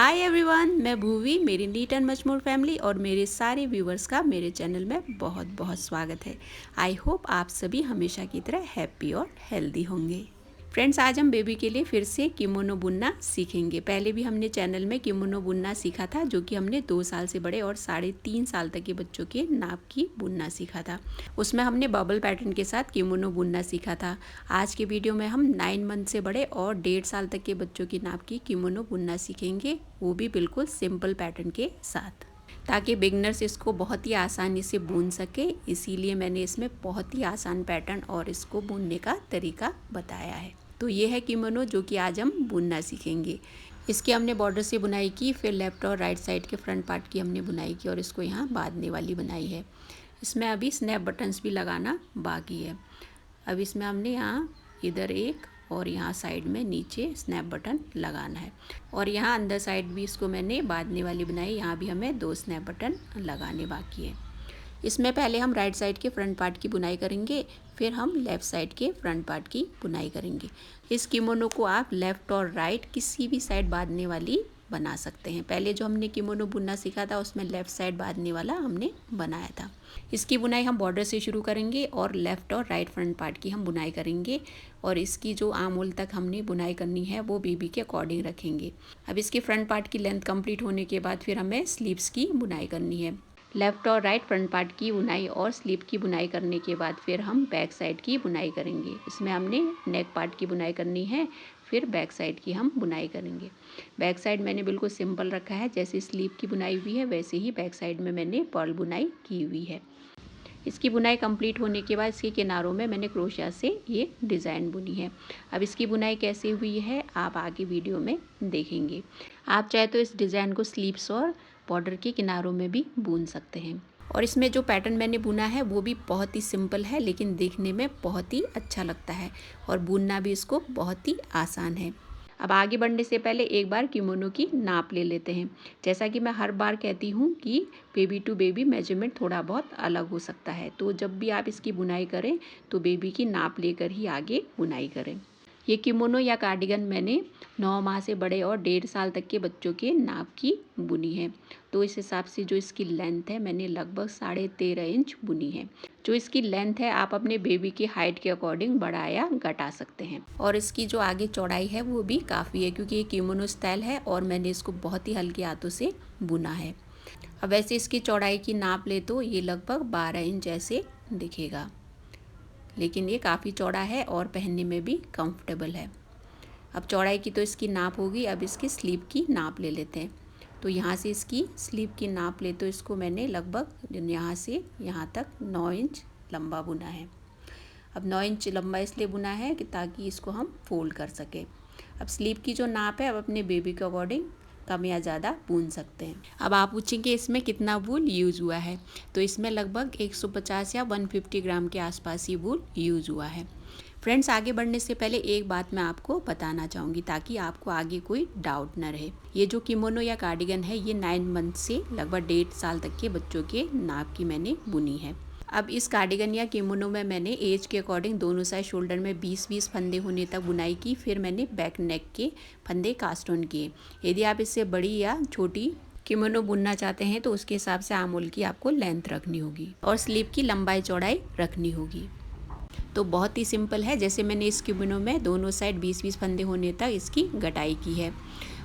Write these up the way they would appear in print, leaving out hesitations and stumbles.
Hi everyone, मैं भूवी। मेरी neat and much more family और मेरे सारे व्यूवर्स का मेरे चैनल में बहुत बहुत स्वागत है। आई होप आप सभी हमेशा की तरह हैप्पी और हेल्दी होंगे। फ्रेंड्स, आज हम बेबी के लिए फिर से किमोनो बुनना सीखेंगे। पहले भी हमने चैनल में किमोनो बुनना सीखा था, जो कि हमने 2 साल से बड़े और 3.5 साल तक के बच्चों के नाप की बुनना सीखा था। उसमें हमने बबल पैटर्न के साथ किमोनो बुनना सीखा था। आज के वीडियो में हम 9 मंथ से बड़े और 1.5 साल तक के बच्चों की नाप की किमोनो बुनना सीखेंगे, वो भी बिल्कुल सिंपल पैटर्न के साथ, ताकि बिगनर्स इसको बहुत ही आसानी से बुन सके। इसीलिए मैंने इसमें बहुत ही आसान पैटर्न और इसको बुनने का तरीका बताया है। तो ये है किमोनो, जो कि आज हम बुनना सीखेंगे। इसकी हमने बॉर्डर से बुनाई की, फिर लेफ़्ट और राइट साइड के फ्रंट पार्ट की हमने बुनाई की और इसको यहाँ बांधने वाली बनाई है। इसमें अभी स्नैप बटन्स भी लगाना बाकी है। अब इसमें हमने यहाँ इधर एक और यहाँ साइड में नीचे स्नैप बटन लगाना है, और यहाँ अंदर साइड भी इसको मैंने बांधने वाली बनाई। यहाँ भी हमें 2 स्नैप बटन लगाने बाकी है। इसमें पहले हम राइट साइड के फ्रंट पार्ट की बुनाई करेंगे, फिर हम लेफ़्ट साइड के फ्रंट पार्ट की बुनाई करेंगे। इस किमोनो को आप लेफ़्ट और राइट किसी भी साइड बांधने वाली बना सकते हैं। पहले जो हमने किमोनो बुनना सीखा था उसमें लेफ़्ट साइड बांधने वाला हमने बनाया था। इसकी बुनाई हम बॉर्डर से शुरू करेंगे और लेफ़्ट और राइट फ्रंट पार्ट की हम बुनाई करेंगे, और इसकी जो आर्म होल तक हमने बुनाई करनी है वो बेबी के अकॉर्डिंग रखेंगे। अब इसके फ्रंट पार्ट की लेंथ कंप्लीट होने के बाद फिर हमें स्लीव्स की बुनाई करनी है। लेफ़्ट और राइट फ्रंट पार्ट की बुनाई और स्लीव की बुनाई करने के बाद फिर हम बैक साइड की बुनाई करेंगे। इसमें हमने नेक पार्ट की बुनाई करनी है, फिर बैक साइड की हम बुनाई करेंगे। बैक साइड मैंने बिल्कुल सिंपल रखा है, जैसे स्लीव की बुनाई हुई है वैसे ही बैक साइड में मैंने पर्ल बुनाई की हुई है। इसकी बुनाई कंप्लीट होने के बाद इसके किनारों में मैंने क्रोशिया से ये डिज़ाइन बुनी है। अब इसकी बुनाई कैसे हुई है आप आगे वीडियो में देखेंगे। आप चाहे तो इस डिज़ाइन को स्लीव्स और बॉर्डर के किनारों में भी बुन सकते हैं। और इसमें जो पैटर्न मैंने बुना है वो भी बहुत ही सिंपल है, लेकिन देखने में बहुत ही अच्छा लगता है, और बुनना भी इसको बहुत ही आसान है। अब आगे बढ़ने से पहले एक बार किमोनो की नाप ले लेते हैं। जैसा कि मैं हर बार कहती हूँ कि बेबी टू बेबी मेजरमेंट थोड़ा बहुत अलग हो सकता है, तो जब भी आप इसकी बुनाई करें तो बेबी की नाप लेकर ही आगे बुनाई करें। ये किमोनो या कार्डिगन मैंने 9 माह से बड़े और 1.5 साल तक के बच्चों के नाप की बुनी है। तो इस हिसाब से जो इसकी लेंथ है मैंने लगभग 13.5 इंच बुनी है। जो इसकी लेंथ है आप अपने बेबी की हाइट के अकॉर्डिंग बढ़ा या घटा सकते हैं। और इसकी जो आगे चौड़ाई है वो भी काफ़ी है, क्योंकि ये किमोनो स्टाइल है और मैंने इसको बहुत ही हल्के हाथों से बुना है। अब वैसे इसकी चौड़ाई की नाप ले तो ये लगभग 12 इंच ऐसे दिखेगा, लेकिन ये काफ़ी चौड़ा है और पहनने में भी कंफर्टेबल है। अब चौड़ाई की तो इसकी नाप होगी, अब इसकी स्लीव की नाप ले लेते हैं। तो यहाँ से इसकी स्लीव की नाप ले तो इसको मैंने लगभग यहाँ से यहाँ तक 9 इंच लंबा बुना है। अब 9 इंच लंबा इसलिए बुना है कि ताकि इसको हम फोल्ड कर सकें। अब स्लीव की जो नाप है अब अपने बेबी के अकॉर्डिंग कम या ज़्यादा बुन सकते हैं। अब आप पूछेंगे इसमें कितना वूल यूज़ हुआ है, तो इसमें लगभग 150 या 150 ग्राम के आसपास ही वूल यूज़ हुआ है। फ्रेंड्स, आगे बढ़ने से पहले एक बात मैं आपको बताना चाहूँगी, ताकि आपको आगे कोई डाउट न रहे। ये जो किमोनो या कार्डिगन है ये 9 मंथ से लगभग 1.5 साल तक के बच्चों के नाप की मैंने बुनी है। अब इस कार्डिगन या किमोनो में मैंने एज के अकॉर्डिंग दोनों साइड शोल्डर में 20-20 फंदे होने तक बुनाई की, फिर मैंने बैक नेक के फंदे कास्ट ऑन किए। यदि आप इससे बड़ी या छोटी किमोनो बुनना चाहते हैं तो उसके हिसाब से आर्म होल की आपको लेंथ रखनी होगी और स्लीव की लंबाई चौड़ाई रखनी होगी। तो बहुत ही सिंपल है। जैसे मैंने इस किमोनो में दोनों साइड 20-20 फंदे होने तक इसकी गटाई की है,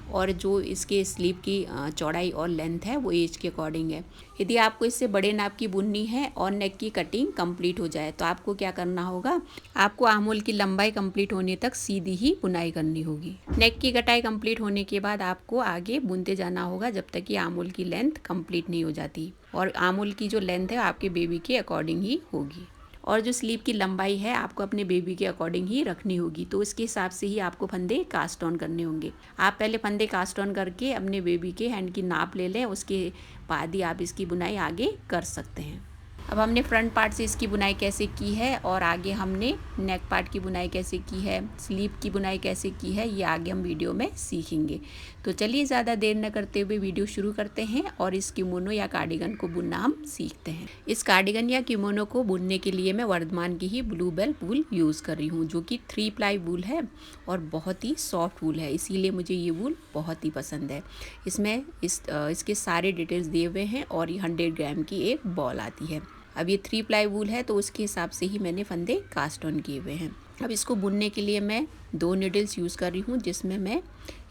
और जो इसके स्लीव की चौड़ाई और लेंथ है वो एज के अकॉर्डिंग है। यदि आपको इससे बड़े नाप की बुननी है और नेक की कटिंग कंप्लीट हो जाए तो आपको क्या करना होगा, आपको आर्म होल की लंबाई कंप्लीट होने तक सीधी ही बुनाई करनी होगी। नेक की कटाई कंप्लीट होने के बाद आपको आगे बुनते जाना होगा जब तक कि आर्म होल की लेंथ कंप्लीट नहीं हो जाती, और आर्म होल की जो लेंथ है आपके बेबी के अकॉर्डिंग ही होगी। और जो स्लीव की लंबाई है आपको अपने बेबी के अकॉर्डिंग ही रखनी होगी, तो उसके हिसाब से ही आपको फंदे कास्ट ऑन करने होंगे। आप पहले फंदे कास्ट ऑन करके अपने बेबी के हैंड की नाप ले लें, उसके बाद ही आप इसकी बुनाई आगे कर सकते हैं। अब हमने फ्रंट पार्ट से इसकी बुनाई कैसे की है और आगे हमने नेक पार्ट की बुनाई कैसे की है, स्लीव की बुनाई कैसे की है, ये आगे हम वीडियो में सीखेंगे। तो चलिए ज़्यादा देर न करते हुए वीडियो शुरू करते हैं और इस किमोनो या कार्डिगन को बुनना हम सीखते हैं। इस कार्डिगन या किमोनो को बुनने के लिए मैं वर्धमान की ही ब्लू बेल वूल यूज़ कर रही हूँ, जो कि 3 प्लाई वूल है और बहुत ही सॉफ्ट वूल है, इसीलिए मुझे ये वूल बहुत ही पसंद है। इसमें इसके सारे डिटेल्स दिए हुए हैं और ये 100 ग्राम की एक बॉल आती है। अब ये 3 प्लाई वूल है तो उसके हिसाब से ही मैंने फंदे कास्ट ऑन किए हुए हैं। अब इसको बुनने के लिए मैं 2 नीडल्स यूज़ कर रही हूँ, जिसमें मैं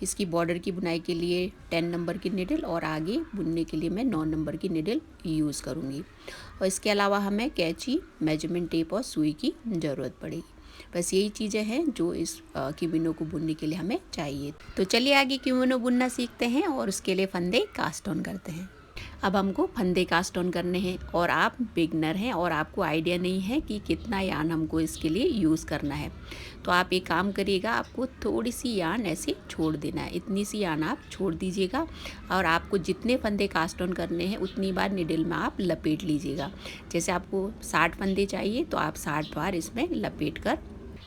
इसकी बॉर्डर की बुनाई के लिए 10 नंबर की नीडल और आगे बुनने के लिए मैं 9 नंबर की नीडल यूज़ करूँगी। और इसके अलावा हमें कैंची, मेजरमेंट टेप और सुई की ज़रूरत पड़ेगी। बस यही चीज़ें हैं जो इस किमोनो को बुनने के लिए हमें चाहिए। तो चलिए आगे किमोनो बुनना सीखते हैं और उसके लिए फंदे कास्ट ऑन करते हैं। अब हमको फंदे कास्ट ऑन करने हैं और आप बिगनर हैं और आपको आइडिया नहीं है कि कितना यार्न हमको इसके लिए यूज़ करना है, तो आप एक काम करिएगा, आपको थोड़ी सी यार्न ऐसे छोड़ देना है, इतनी सी यार्न आप छोड़ दीजिएगा और आपको जितने फंदे कास्ट ऑन करने हैं उतनी बार निडल में आप लपेट लीजिएगा। जैसे आपको 60 फंदे चाहिए तो आप 60 बार इसमें लपेट कर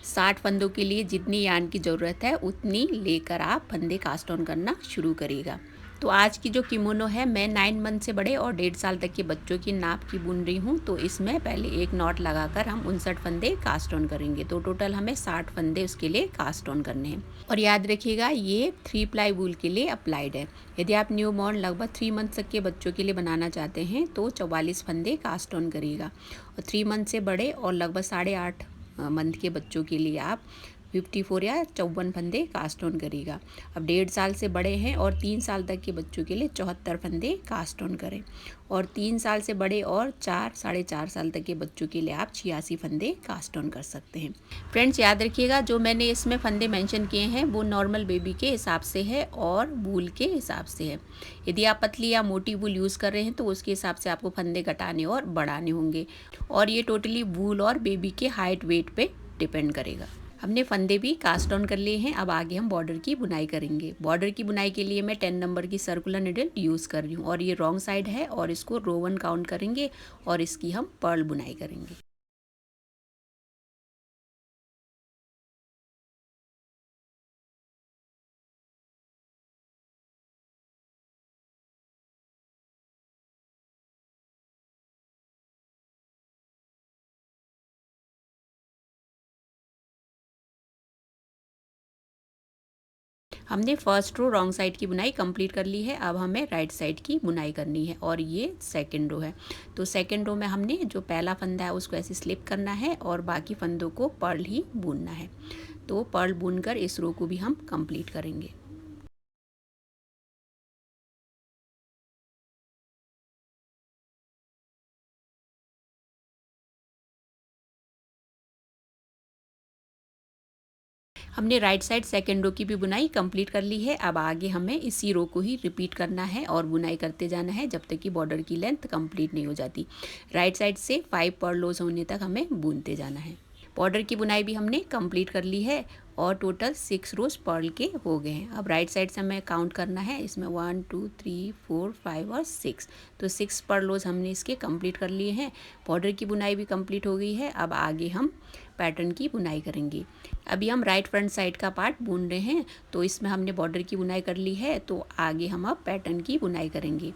60 फंदों के लिए जितनी यार्न की ज़रूरत है उतनी लेकर आप फंदे कास्ट ऑन करना शुरू करिएगा। तो आज की जो किमोनो है मैं 9 मंथ से बड़े और 1.5 साल तक के बच्चों की नाप की बुन रही हूँ। तो इसमें पहले एक नॉट लगाकर हम 59 फंदे कास्ट ऑन करेंगे। तो टोटल हमें 60 फंदे उसके लिए कास्ट ऑन करने हैं। और याद रखिएगा ये 3 प्लाई वूल के लिए अप्लाइड है। यदि आप न्यू बॉर्न लगभग 3 मंथ तक के बच्चों के लिए बनाना चाहते हैं तो 44 फंदे कास्ट ऑन करिएगा और 3 मंथ से बड़े और लगभग 8.5 मंथ के बच्चों के लिए आप 54 या 54 फंदे कास्ट ऑन करेगा। अब 1.5 साल से बड़े हैं और 3 साल तक के बच्चों के लिए 74 फंदे कास्ट ऑन करें और 3 साल से बड़े और 4-4.5 साल तक के बच्चों के लिए आप 86 फंदे कास्ट ऑन कर सकते हैं। फ्रेंड्स याद रखिएगा, जो मैंने इसमें फंदे मेंशन किए हैं वो नॉर्मल बेबी के हिसाब से है और वूल के हिसाब से है। यदि आप पतली या मोटी वूल यूज़ कर रहे हैं तो उसके हिसाब से आपको फंदे घटाने और बढ़ाने होंगे और ये टोटली वूल और बेबी के हाइट वेट पे डिपेंड करेगा। हमने फंदे भी कास्ट ऑन कर लिए हैं। अब आगे हम बॉर्डर की बुनाई करेंगे। बॉर्डर की बुनाई के लिए मैं 10 नंबर की सर्कुलर निडल यूज़ कर रही हूँ और ये रॉन्ग साइड है और इसको रो 1 काउंट करेंगे और इसकी हम पर्ल बुनाई करेंगे। हमने फर्स्ट रो रॉन्ग साइड की बुनाई कंप्लीट कर ली है। अब हमें राइट साइड की बुनाई करनी है और ये सेकंड रो है। तो सेकंड रो में हमने जो पहला फंदा है उसको ऐसे स्लिप करना है और बाकी फंदों को पर्ल ही बुनना है। तो पर्ल बुनकर इस रो को भी हम कंप्लीट करेंगे। हमने राइट साइड सेकेंड रो की भी बुनाई कंप्लीट कर ली है। अब आगे हमें इसी रो को ही रिपीट करना है और बुनाई करते जाना है जब तक कि बॉर्डर की लेंथ कंप्लीट नहीं हो जाती। राइट साइड से 5 पर्ल रोज होने तक हमें बुनते जाना है। बॉर्डर की बुनाई भी हमने कंप्लीट कर ली है और टोटल 6 रोज पर्ल के हो गए हैं। अब राइट साइड से हमें काउंट करना है, इसमें 1 2 3 4 5 और 6, तो 6 पर्ल रोज हमने इसके कंप्लीट कर लिए हैं। बॉर्डर की बुनाई भी कंप्लीट हो गई है। अब आगे हम पैटर्न की बुनाई करेंगे। अभी हम राइट फ्रंट साइड का पार्ट बुन रहे हैं, तो इसमें हमने बॉर्डर की बुनाई कर ली है। तो आगे हम अब पैटर्न की बुनाई करेंगे।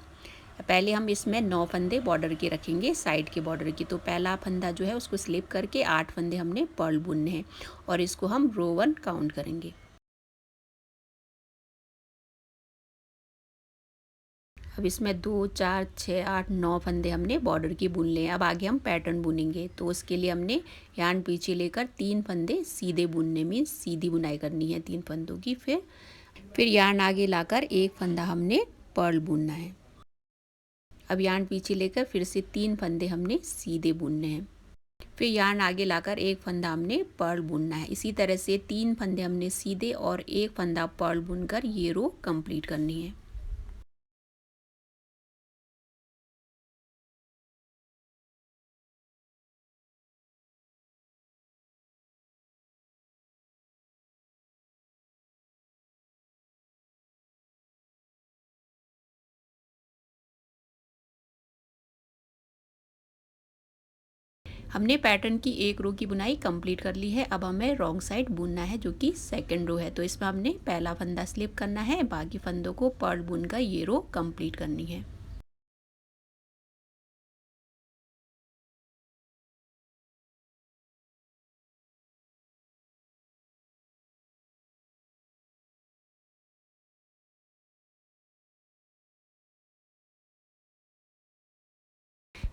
पहले हम इसमें 9 फंदे बॉर्डर के रखेंगे, साइड के बॉर्डर की। तो पहला फंदा जो है उसको स्लिप करके 8 फंदे हमने पर्ल बुनने हैं और इसको हम रो 1 काउंट करेंगे। अब इसमें 2 4 6 8 9 फंदे हमने बॉर्डर की बुन लिए। अब आगे हम पैटर्न बुनेंगे, तो उसके लिए हमने यार्न पीछे लेकर 3 फंदे सीधे बुनने में सीधी बुनाई करनी है 3 फंदों की। फिर यार्न आगे लाकर एक फंदा हमने पर्ल बुनना है। अब यार्न पीछे लेकर फिर से 3 फंदे हमने सीधे बुनने हैं। फिर यार्न आगे लाकर एक फंदा हमने पर्ल बुनना है। इसी तरह से 3 फंदे हमने सीधे और एक फंदा पर्ल बुनकर ये रो कंप्लीट करनी है। हमने पैटर्न की एक रो की बुनाई कंप्लीट कर ली है। अब हमें रॉन्ग साइड बुनना है जो कि सेकंड रो है। तो इसमें हमने पहला फंदा स्लिप करना है, बाकी फंदों को पर्ल बुनकर ये रो कंप्लीट करनी है।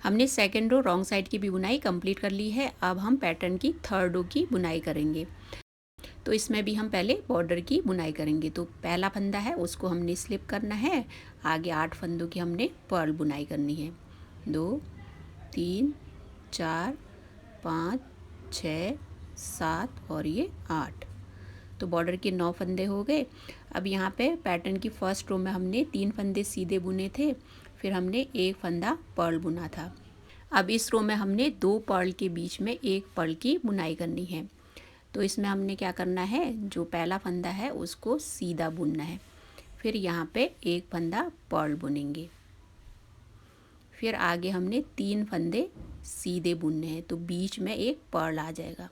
हमने सेकंड रो रॉन्ग साइड की भी बुनाई कंप्लीट कर ली है। अब हम पैटर्न की थर्ड रो की बुनाई करेंगे। तो इसमें भी हम पहले बॉर्डर की बुनाई करेंगे। तो पहला फंदा है उसको हमने स्लिप करना है, आगे 8 फंदों की हमने पर्ल बुनाई करनी है। 2 3 4 5 6 7 और ये 8। तो बॉर्डर के 9 फंदे हो गए। अब यहाँ पे पैटर्न की फर्स्ट रो में हमने 3 फंदे सीधे बुने थे, फिर हमने एक फंदा पर्ल बुना था। अब इस रो में हमने 2 पर्ल के बीच में एक पर्ल की बुनाई करनी है। तो इसमें हमने क्या करना है, जो पहला फंदा है उसको सीधा बुनना है, फिर यहाँ पे एक फंदा पर्ल बुनेंगे, फिर आगे हमने 3 फंदे सीधे बुनने हैं, तो बीच में एक पर्ल आ जाएगा।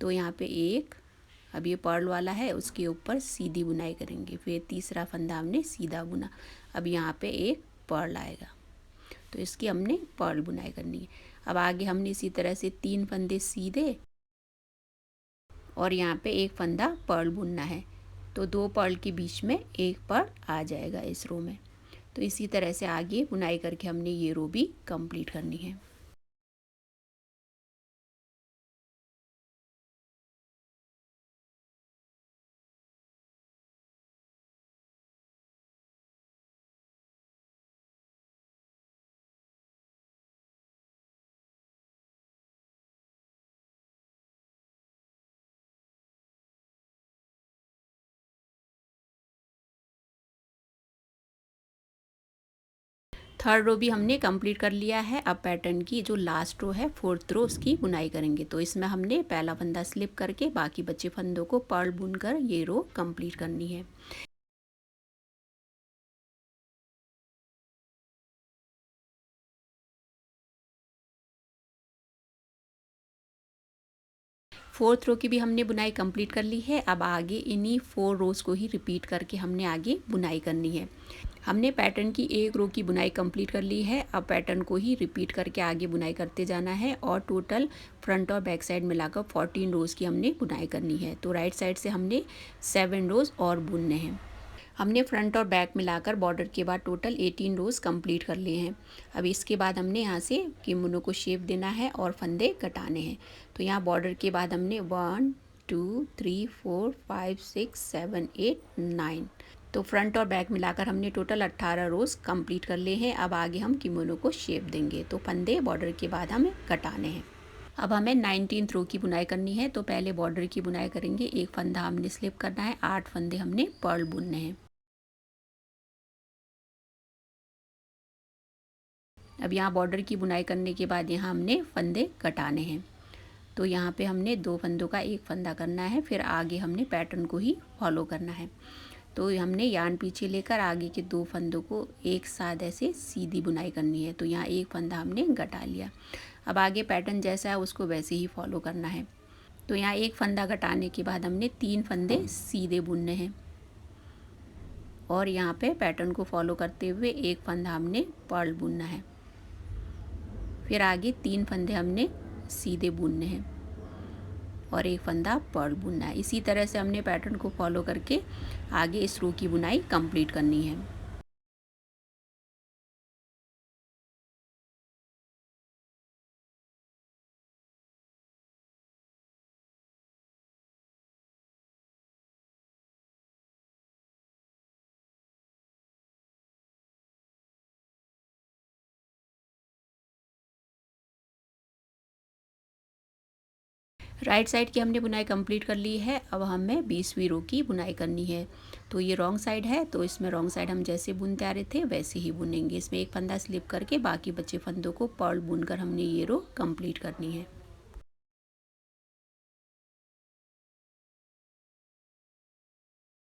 तो यहाँ पे एक, अब ये पर्ल वाला है उसके ऊपर सीधी बुनाई करेंगे, फिर तीसरा फंदा हमने सीधा बुना, अब यहाँ पे एक पर्ल आएगा, तो इसकी हमने पर्ल बुनाई करनी है। अब आगे हमने इसी तरह से 3 फंदे सीधे और यहाँ पे एक फंदा पर्ल बुनना है, तो 2 पर्ल के बीच में एक पर्ल आ जाएगा इस रो में। तो इसी तरह से आगे बुनाई करके हमने ये रो भी कंप्लीट करनी है। थर्ड रो भी हमने कंप्लीट कर लिया है। अब पैटर्न की जो लास्ट रो है, फोर्थ रो, उसकी बुनाई करेंगे। तो इसमें हमने पहला फंदा स्लिप करके बाकी बचे फंदों को पर्ल बुनकर ये रो कंप्लीट करनी है। फोर्थ रो की भी हमने बुनाई कंप्लीट कर ली है। अब आगे इन्हीं 4 रोज़ को ही रिपीट करके हमने आगे बुनाई करनी है। हमने पैटर्न की एक रो की बुनाई कंप्लीट कर ली है। अब पैटर्न को ही रिपीट करके आगे बुनाई करते जाना है और टोटल फ्रंट और बैक साइड मिलाकर 14 रोज़ की हमने बुनाई करनी है। तो राइट साइड से हमने 7 रोज़ और बुनने हैं। हमने फ्रंट और बैक मिलाकर बॉर्डर के बाद टोटल 18 रोज़ कंप्लीट कर लिए हैं। अब इसके बाद हमने यहाँ से किमोनो को शेप देना है और फंदे कटाने हैं। तो यहाँ बॉर्डर के बाद हमने 1 2 3 4 5 6 7 8 9, तो फ्रंट और बैक मिलाकर हमने टोटल 18 रोज़ कंप्लीट कर लिए हैं। अब आगे हम किमोनो को शेप देंगे, तो फंदे बॉर्डर के बाद हमें कटाने हैं। अब हमें 19th रो की बुनाई करनी है। तो पहले बॉर्डर की बुनाई करेंगे, एक फंदा हमने स्लिप करना है, 8 फंदे हमने पर्ल बुनने हैं। अब यहाँ बॉर्डर की बुनाई करने के बाद यहाँ हमने फंदे कटाने हैं। तो यहाँ पे हमने 2 फंदों का एक फंदा करना है, फिर आगे हमने पैटर्न को ही फॉलो करना है। तो हमने यार्न पीछे लेकर आगे के 2 फंदों को एक साथ ऐसे सीधी बुनाई करनी है। तो यहाँ एक फंदा हमने घटा लिया। अब आगे पैटर्न जैसा है उसको वैसे ही फॉलो करना है। तो यहाँ एक फंदा घटाने के बाद हमने 3 फंदे सीधे बुनने हैं और यहाँ पे पैटर्न को फॉलो करते हुए एक फंदा हमने पर्ल बुनना है, फिर आगे 3 फंदे हमने सीधे बुनने हैं और एक फंदा पर्ल बुनना है। इसी तरह से हमने पैटर्न को फॉलो करके आगे इस रो की बुनाई कंप्लीट करनी है। राइट साइड की हमने बुनाई कंप्लीट कर ली है। अब हमें 20वीं रो की बुनाई करनी है। तो ये रॉन्ग साइड है, तो इसमें रॉन्ग साइड हम जैसे बुनते आ रहे थे वैसे ही बुनेंगे। इसमें एक फंदा स्लिप करके बाकी बचे फंदों को पर्ल बुनकर हमने ये रो कंप्लीट करनी है।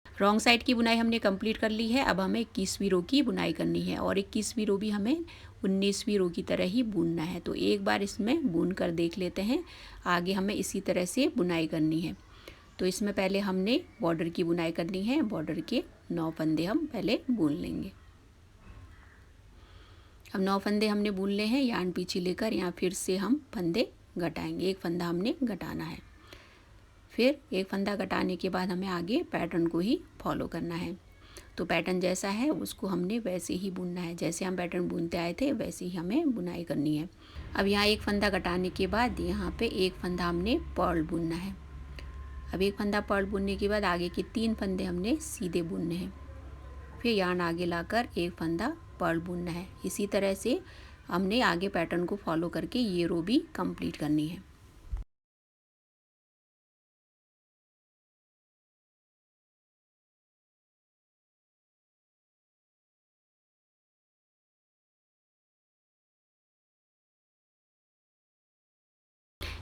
रॉन्ग साइड की बुनाई हमने कंप्लीट कर ली है। अब हमें 21वीं रो की बुनाई करनी है और 21वीं रो भी हमें 19वीं रो की तरह ही बुनना है। तो एक बार इसमें बुन कर देख लेते हैं, आगे हमें इसी तरह से बुनाई करनी है। तो इसमें पहले हमने बॉर्डर की बुनाई करनी है। बॉर्डर के 9 फंदे हम पहले बुन लेंगे। अब 9 फंदे हमने बुन ले हैं, यार्न पीछे लेकर यहाँ फिर से हम फंदे घटाएंगे। एक फंदा हमने घटाना है। फिर एक फंदा घटाने के बाद हमें आगे पैटर्न को ही फॉलो करना है। तो पैटर्न जैसा है उसको हमने वैसे ही बुनना है, जैसे हम पैटर्न बुनते आए थे वैसे ही हमें बुनाई करनी है। अब यहाँ एक फंदा घटाने के बाद यहाँ पे एक फंदा हमने पर्ल बुनना है। अब एक फंदा पर्ल बुनने के बाद आगे के 3 फंदे हमने सीधे बुनने हैं। फिर यार्न आगे लाकर एक फंदा पर्ल बुनना है। इसी तरह से हमने आगे पैटर्न को फॉलो करके ये रो भी कंप्लीट करनी है।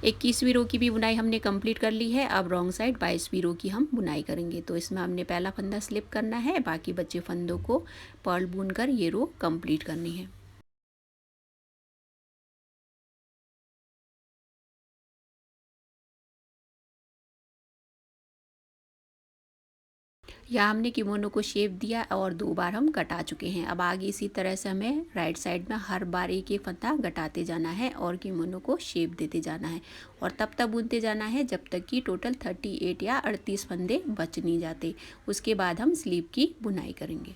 इक्कीसवीं रो की भी बुनाई हमने कंप्लीट कर ली है। अब रॉन्ग साइड 22वीं रो की हम बुनाई करेंगे। तो इसमें हमने पहला फंदा स्लिप करना है, बाकी बचे फंदों को पर्ल बुनकर ये रो कंप्लीट करनी है। यहाँ हमने किमोनो को शेप दिया और 2 बार हम घटा चुके हैं। अब आगे इसी तरह से हमें राइट साइड में हर बार एक एक फंदा घटाते जाना है और किमोनो को शेप देते जाना है और तब तक बुनते जाना है जब तक कि टोटल 38 या 38 फंदे बच नहीं जाते। उसके बाद हम स्लीव की बुनाई करेंगे।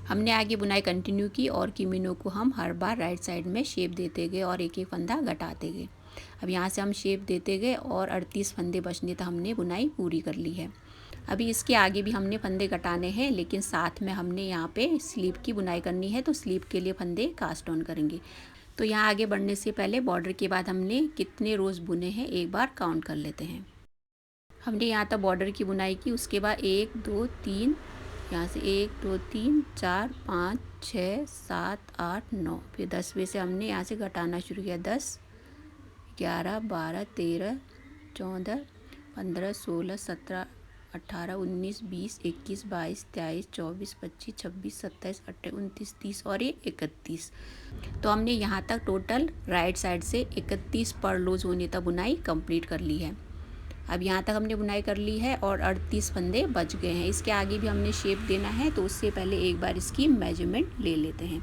हमने आगे बुनाई कंटिन्यू की और किमोनो को हम हर बार राइट साइड में शेप देते गए और एक एक फंदा घटाते गए। अब यहाँ से हम शेप देते गए और 38 फंदे बचने तक हमने बुनाई पूरी कर ली है। अभी इसके आगे भी हमने फंदे घटाने हैं, लेकिन साथ में हमने यहाँ पे स्लीव की बुनाई करनी है। तो स्लीव के लिए फंदे कास्ट ऑन करेंगे। तो यहाँ आगे बढ़ने से पहले बॉर्डर के बाद हमने कितने रोज़ बुने हैं एक बार काउंट कर लेते हैं। हमने यहाँ तक बॉर्डर की बुनाई की, उसके बाद 1 2 3, यहाँ से 1 2 3 4 5 6 7 8 9, फिर 10वें से हमने यहाँ से घटाना शुरू किया। 10 11 12 13 14 15 16 17 18 19 20 21 22 23 24 25 26 27 28 29 30 और ये 31। तो हमने यहाँ तक टोटल राइट साइड से 31 पर्लोज होने तक बुनाई कंप्लीट कर ली है। अब यहाँ तक हमने बुनाई कर ली है और 38 फंदे बच गए हैं। इसके आगे भी हमने शेप देना है, तो उससे पहले एक बार इसकी मेजरमेंट ले लेते हैं।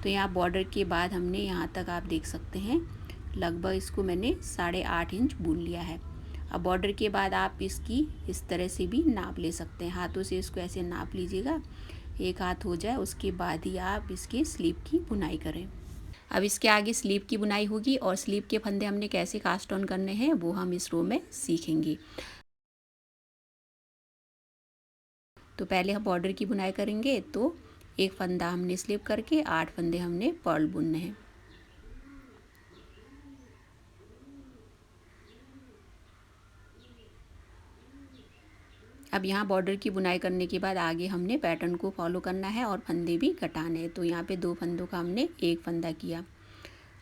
तो यहाँ बॉर्डर के बाद हमने यहाँ तक आप देख सकते हैं लगभग इसको मैंने 8.5 इंच बुन लिया है। अब बॉर्डर के बाद आप इसकी इस तरह से भी नाप ले सकते हैं, हाथों से इसको ऐसे नाप लीजिएगा, एक हाथ हो जाए उसके बाद ही आप इसकी स्लीव की बुनाई करें। अब इसके आगे स्लीव की बुनाई होगी और स्लीव के फंदे हमने कैसे कास्ट ऑन करने हैं वो हम इस रो में सीखेंगे। तो पहले हम बॉर्डर की बुनाई करेंगे। तो एक फंदा हमने स्लिप करके 8 फंदे हमने पर्ल बुनने हैं। अब यहाँ बॉर्डर की बुनाई करने के बाद आगे हमने पैटर्न को फॉलो करना है और फंदे भी घटाने हैं। तो यहाँ पे 2 फंदों का हमने एक फंदा किया।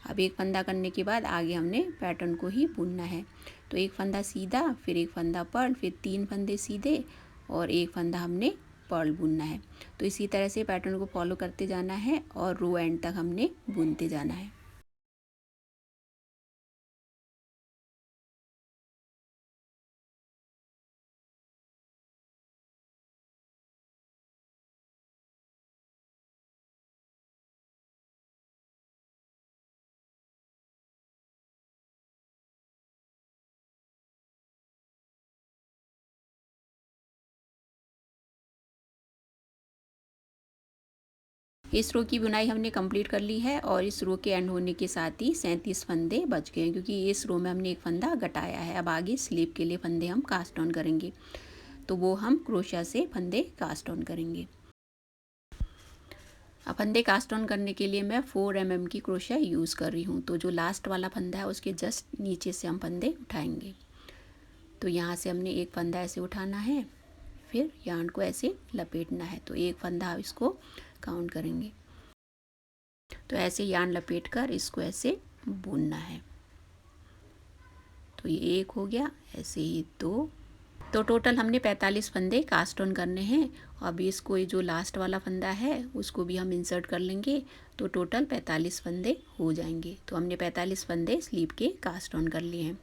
अब एक फंदा करने के बाद आगे हमने पैटर्न को ही बुनना है। तो एक फंदा सीधा, फिर एक फंदा पर्ल, फिर 3 फंदे सीधे और एक फंदा हमने पर्ल बुनना है। तो इसी तरह से पैटर्न को फॉलो करते जाना है और रो एंड तक हमने बुनते जाना है। इस रो की बुनाई हमने कंप्लीट कर ली है और इस रो के एंड होने के साथ ही 37 फंदे बच गए हैं, क्योंकि इस रो में हमने एक फंदा घटाया है। अब आगे स्लीव के लिए फंदे हम कास्ट ऑन करेंगे, तो वो हम क्रोशिया से फंदे कास्ट ऑन करेंगे। अब फंदे कास्ट ऑन करने के लिए मैं 4 mm की क्रोशिया यूज़ कर रही हूँ। तो जो लास्ट वाला फंदा है उसके जस्ट नीचे से हम फंदे उठाएंगे। तो यहाँ से हमने एक फंदा ऐसे उठाना है, फिर यार्न को ऐसे लपेटना है। तो एक फंदा आप इसको काउंट करेंगे। तो ऐसे यार्न लपेट कर इसको ऐसे बुनना है। तो ये एक हो गया, ऐसे ही 2। तो टोटल हमने 45 फंदे कास्ट ऑन करने हैं अभी इसको ये जो लास्ट वाला फंदा है उसको भी हम इंसर्ट कर लेंगे, तो टोटल 45 फंदे हो जाएंगे। तो हमने 45 फंदे स्लीव के कास्ट ऑन कर लिए हैं।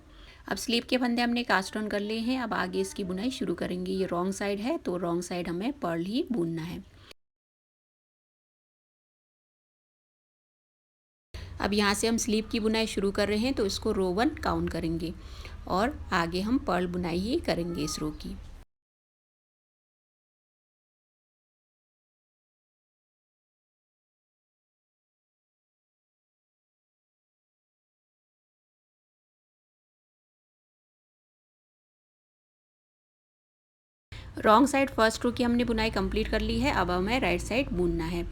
अब स्लीव के फंदे हमने कास्ट ऑन कर लिए हैं। अब आगे इसकी बुनाई शुरू करेंगे। ये रॉन्ग साइड है तो रॉन्ग साइड हमें पर्ल ही बुनना है। अब यहाँ से हम स्लीव की बुनाई शुरू कर रहे हैं, तो इसको रो 1 काउंट करेंगे और आगे हम पर्ल बुनाई ही करेंगे इस रो की। रॉन्ग साइड फर्स्ट रो की हमने बुनाई कंप्लीट कर ली है। अब हमें राइट साइड बुनना है।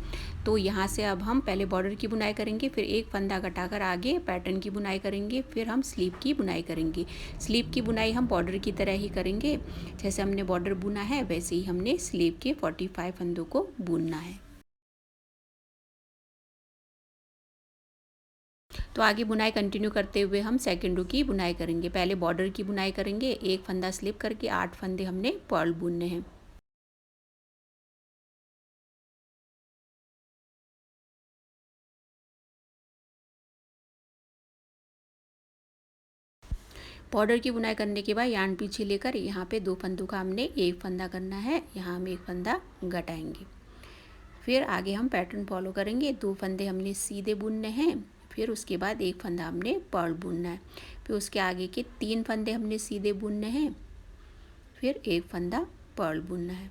तो यहाँ से अब हम पहले बॉर्डर की बुनाई करेंगे, फिर एक फंदा घटाकर आगे पैटर्न की बुनाई करेंगे, फिर हम स्लीव की बुनाई करेंगे। स्लीव की बुनाई हम बॉर्डर की तरह ही करेंगे, जैसे हमने बॉर्डर बुना है वैसे ही हमने स्लीव के 45 फंदों को बुनना है। तो आगे बुनाई कंटिन्यू करते हुए हम सेकेंड रो की बुनाई करेंगे। पहले बॉर्डर की बुनाई करेंगे, एक फंदा स्लिप करके 8 फंदे हमने पर्ल बुनने हैं। बॉर्डर की बुनाई करने के बाद यार्न पीछे लेकर यहाँ पे 2 फंदों का हमने एक फंदा करना है, यहाँ हम एक फंदा घटाएंगे। फिर आगे हम पैटर्न फॉलो करेंगे। 2 फंदे हमने सीधे बुनने हैं, फिर उसके बाद एक फंदा हमने पर्ल बुनना है, फिर उसके आगे के 3 फंदे हमने सीधे बुनने हैं, फिर एक फंदा पर्ल बुनना है।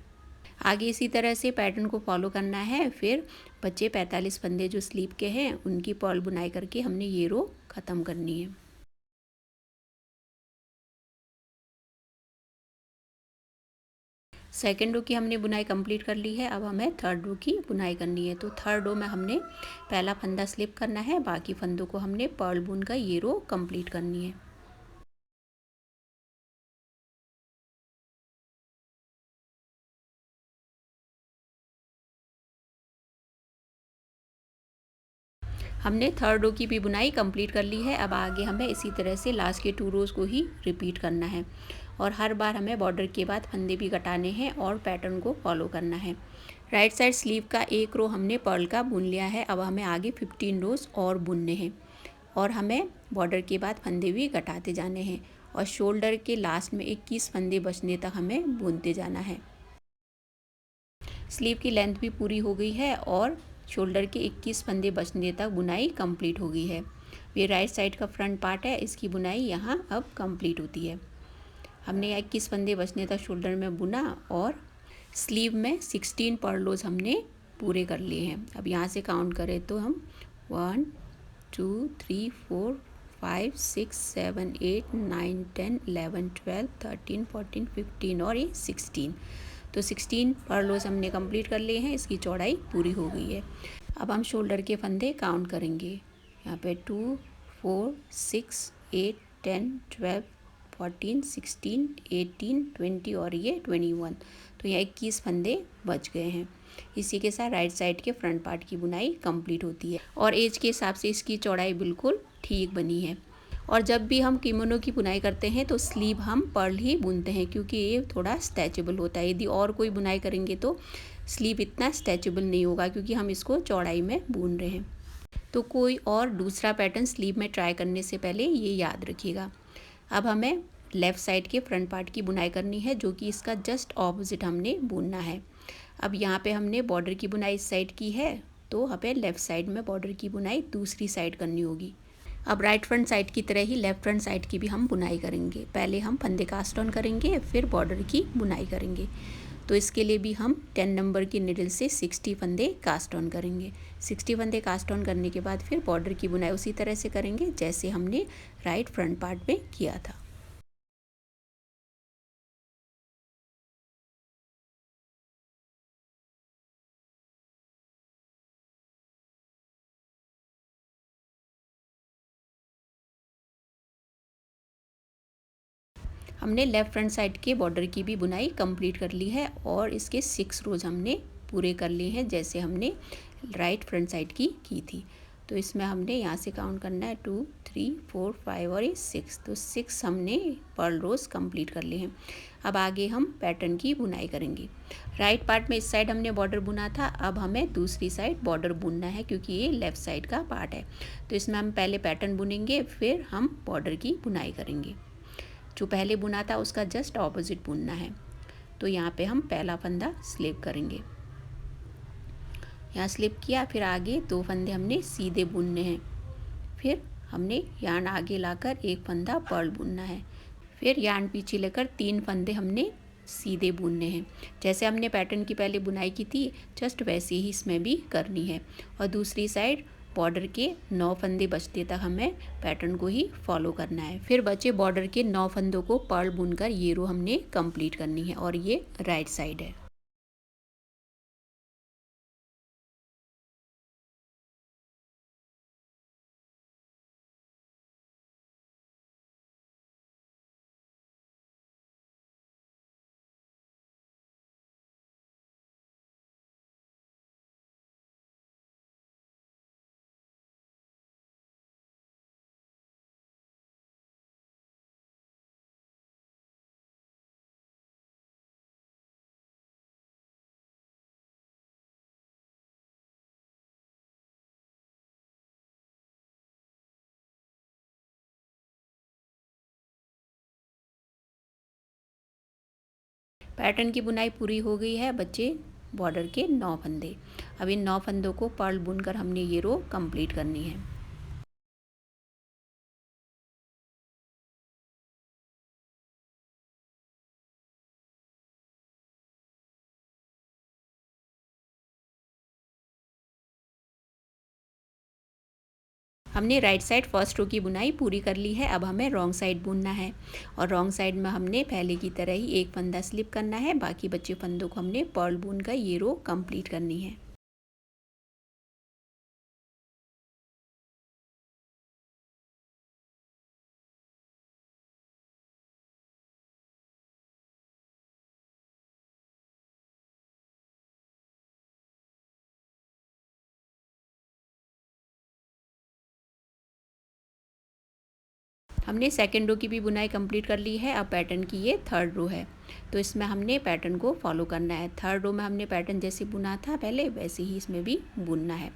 आगे इसी तरह से पैटर्न को फॉलो करना है। फिर बचे 45 फंदे जो स्लीव के हैं उनकी पर्ल बुनाई करके हमने ये रो ख़त्म करनी है। सेकेंड रो की हमने बुनाई कंप्लीट कर ली है। अब हमें थर्ड रो की बुनाई करनी है। तो थर्ड रो में हमने पहला फंदा स्लिप करना है, बाकी फंदों को हमने पर्ल बुन कर ये रो कंप्लीट करनी है। हमने थर्ड रो की भी बुनाई कंप्लीट कर ली है। अब आगे हमें इसी तरह से लास्ट के 2 रोज़ को ही रिपीट करना है और हर बार हमें बॉर्डर के बाद फंदे भी घटाने हैं और पैटर्न को फॉलो करना है। राइट साइड स्लीव का एक रो हमने पर्ल का बुन लिया है। अब हमें आगे 15 रोज़ और बुनने हैं और हमें बॉर्डर के बाद फंदे भी घटाते जाने हैं और शोल्डर के लास्ट में 21 फंदे बचने तक हमें बुनते जाना है। स्लीव की लेंथ भी पूरी हो गई है और शोल्डर के 21 फंदे बचने तक बुनाई कंप्लीट हो गई है। ये राइट साइड का फ्रंट पार्ट है, इसकी बुनाई यहाँ अब कंप्लीट होती है। हमने 21 फंदे बचने तक शोल्डर में बुना और स्लीव में 16 पर्लोज हमने पूरे कर लिए हैं। अब यहाँ से काउंट करें तो हम 1 2 3 4 5 6 7 8 9 10 11 12 13 14 15 और ये 16, तो 16 पर्लोज हमने कंप्लीट कर लिए हैं। इसकी चौड़ाई पूरी हो गई है। अब हम शोल्डर के फंदे काउंट करेंगे। यहाँ पे 2 4 6 8 10 12 14 16 18 20 और ये 21, तो यहाँ 21 फंदे बच गए हैं। इसी के साथ राइट साइड के फ्रंट पार्ट की बुनाई कंप्लीट होती है और एज के हिसाब से इसकी चौड़ाई बिल्कुल ठीक बनी है। और जब भी हम किमोनो की बुनाई करते हैं तो स्लीव हम पर्ल ही बुनते हैं, क्योंकि ये थोड़ा स्ट्रेचेबल होता है। यदि और कोई बुनाई करेंगे तो स्लीव इतना स्ट्रेचेबल नहीं होगा, क्योंकि हम इसको चौड़ाई में बुन रहे हैं। तो कोई और दूसरा पैटर्न स्लीव में ट्राई करने से पहले ये याद रखिएगा। अब हमें लेफ़्ट साइड के फ्रंट पार्ट की बुनाई करनी है, जो कि इसका जस्ट ऑपोजिट हमने बुनना है। अब यहाँ पे हमने बॉर्डर की बुनाई इस साइड की है, तो हमें लेफ़्ट साइड में बॉर्डर की बुनाई दूसरी साइड करनी होगी। अब राइट फ्रंट साइड की तरह ही लेफ़्ट फ्रंट साइड की भी हम बुनाई करेंगे। पहले हम फंदे कास्ट ऑन करेंगे, फिर बॉर्डर की बुनाई करेंगे। तो इसके लिए भी हम 10 नंबर की निडल से 60 फंदे कास्ट ऑन करेंगे। 60 फंदे कास्ट ऑन करने के बाद फिर बॉर्डर की बुनाई उसी तरह से करेंगे जैसे हमने राइट फ्रंट पार्ट में किया था। हमने लेफ़्ट फ्रंट साइड के बॉर्डर की भी बुनाई कंप्लीट कर ली है और इसके 6 रोज़ हमने पूरे कर लिए हैं, जैसे हमने राइट फ्रंट साइड की थी। तो इसमें हमने यहाँ से काउंट करना है 2 3 4 5 और ये 6, तो 6 हमने पर्ल रोज कंप्लीट कर लिए हैं। अब आगे हम पैटर्न की बुनाई करेंगे। राइट पार्ट में इस साइड हमने बॉर्डर बुना था, अब हमें दूसरी साइड बॉर्डर बुनना है क्योंकि ये लेफ़्ट साइड का पार्ट है। तो इसमें हम पहले पैटर्न बुनेंगे, फिर हम बॉर्डर की बुनाई करेंगे। जो पहले बुना था उसका जस्ट ऑपोजिट बुनना है। तो यहाँ पे हम पहला फंदा स्लिप करेंगे, यहाँ स्लिप किया, फिर आगे 2 फंदे हमने सीधे बुनने हैं, फिर हमने यार्न आगे लाकर एक फंदा पर्ल बुनना है, फिर यार्न पीछे लेकर 3 फंदे हमने सीधे बुनने हैं। जैसे हमने पैटर्न की पहले बुनाई की थी जस्ट वैसे ही इसमें भी करनी है। और दूसरी साइड बॉर्डर के 9 फंदे बचते तक हमें पैटर्न को ही फॉलो करना है। फिर बचे बॉर्डर के 9 फंदों को पर्ल बुनकर ये रो हमने कंप्लीट करनी है, और ये राइट साइड है। पैटर्न की बुनाई पूरी हो गई है, बच्चे बॉर्डर के 9 फंदे। अब इन 9 फंदों को पर्ल बुनकर हमने ये रो कंप्लीट करनी है। हमने राइट साइड फर्स्ट रो की बुनाई पूरी कर ली है। अब हमें रॉन्ग साइड बुनना है, और रॉन्ग साइड में हमने पहले की तरह ही एक फंदा स्लिप करना है, बाकी बचे फंदों को हमने पर्ल बुनकर ये रो कंप्लीट करनी है। हमने सेकेंड रो की भी बुनाई कंप्लीट कर ली है। अब पैटर्न की ये थर्ड रो है, तो इसमें हमने पैटर्न को फॉलो करना है। थर्ड रो में हमने पैटर्न जैसे बुना था पहले वैसे ही इसमें भी बुनना है,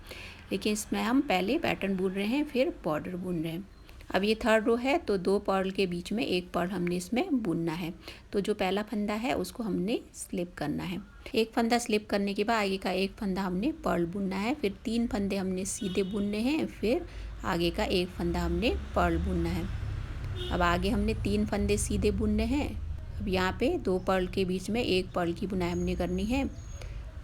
लेकिन इसमें हम पहले पैटर्न बुन रहे हैं फिर बॉर्डर बुन रहे हैं। अब ये थर्ड रो है, तो 2 पर्ल के बीच में एक पर्ल हमने इसमें बुनना है। तो जो पहला फंदा है उसको हमने स्लिप करना है। एक फंदा स्लिप करने के बाद आगे का एक फंदा हमने पर्ल बुनना है, फिर 3 फंदे हमने सीधे बुनने हैं, फिर आगे का एक फंदा हमने पर्ल बुनना है। अब आगे हमने 3 फंदे सीधे बुनने हैं। अब यहाँ पे 2 पर्ल के बीच में एक पर्ल की बुनाई हमने करनी है,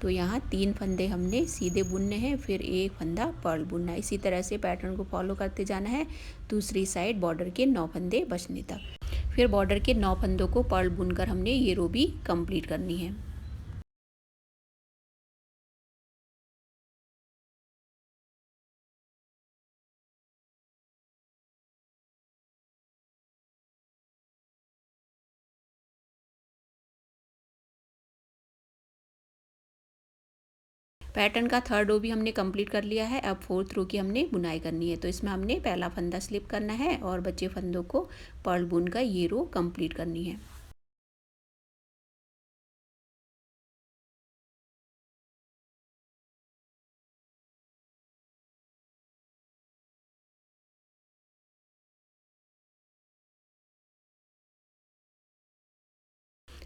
तो यहाँ 3 फंदे हमने सीधे बुनने हैं, फिर एक फंदा पर्ल बुनना है। इसी तरह से पैटर्न को फॉलो करते जाना है दूसरी साइड बॉर्डर के 9 फंदे बचने तक। फिर बॉर्डर के 9 फंदों को पर्ल बुनकर हमने ये रो भी कंप्लीट करनी है। पैटर्न का थर्ड रो भी हमने कंप्लीट कर लिया है। अब फोर्थ रो की हमने बुनाई करनी है, तो इसमें हमने पहला फंदा स्लिप करना है और बचे फंदों को पर्ल बुनकर ये रो कंप्लीट करनी है।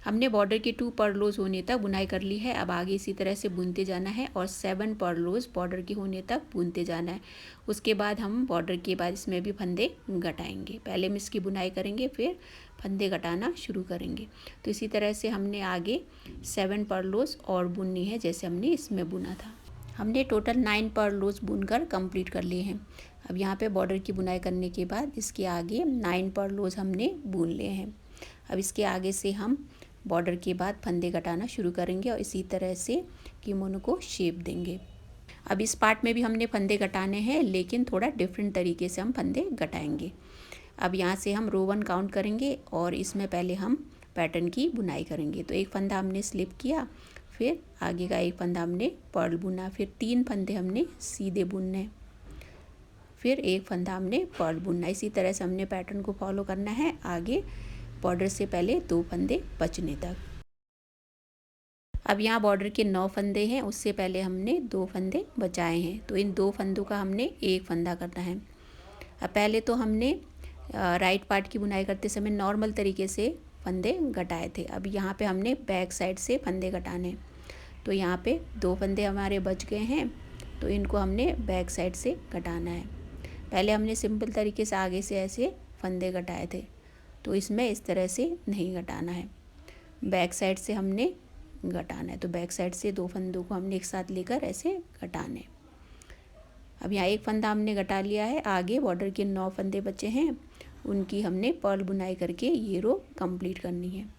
हमने बॉर्डर के 2 पर्लोज होने तक बुनाई कर ली है। अब आगे इसी तरह से बुनते जाना है और 7 पर्लोज बॉर्डर के होने तक बुनते जाना है। उसके बाद हम बॉर्डर के बाद इसमें भी फंदे घटाएंगे। पहले हम इसकी बुनाई करेंगे, फिर फंदे घटाना शुरू करेंगे। तो इसी तरह से हमने आगे 7 पर्लोज और बुननी है जैसे हमने इसमें बुना था। हमने टोटल 9 पर्लोज बुनकर कंप्लीट कर लिए हैं। अब यहाँ पे बॉर्डर की बुनाई करने के बाद इसके आगे 9 पर्लोज हमने बुन लिए हैं। अब इसके आगे से हम बॉर्डर के बाद फंदे घटाना शुरू करेंगे और इसी तरह से किमोनो को शेप देंगे। अब इस पार्ट में भी हमने फंदे घटाने हैं, लेकिन थोड़ा डिफरेंट तरीके से हम फंदे घटाएंगे। अब यहाँ से हम रो 1 काउंट करेंगे और इसमें पहले हम पैटर्न की बुनाई करेंगे। तो एक फंदा हमने स्लिप किया, फिर आगे का एक फंदा हमने पर्ल बुना, फिर 3 फंदे हमने सीधे बुनने, फिर एक फंदा हमने पर्ल बुनना। इसी तरह से हमने पैटर्न को फॉलो करना है आगे बॉर्डर से पहले 2 फंदे बचने तक। अब यहाँ बॉर्डर के 9 फंदे हैं, उससे पहले हमने 2 फंदे बचाए हैं, तो इन 2 फंदों का हमने एक फंदा करना है। अब पहले तो हमने राइट पार्ट की बुनाई करते समय नॉर्मल तरीके से फंदे घटाए थे। अब यहाँ पे हमने बैक साइड से फंदे घटाने, तो यहाँ पे 2 फंदे हमारे बच गए हैं, तो इनको हमने बैक साइड से घटाना है। पहले हमने सिंपल तरीके से आगे से ऐसे फंदे घटाए थे, तो इसमें इस तरह से नहीं घटाना है, बैक साइड से हमने घटाना है। तो बैक साइड से 2 फंदों को हमने एक साथ लेकर ऐसे घटाने। अब यहाँ एक फंदा हमने घटा लिया है, आगे बॉर्डर के 9 फंदे बचे हैं, उनकी हमने पर्ल बुनाई करके ये रो कंप्लीट करनी है।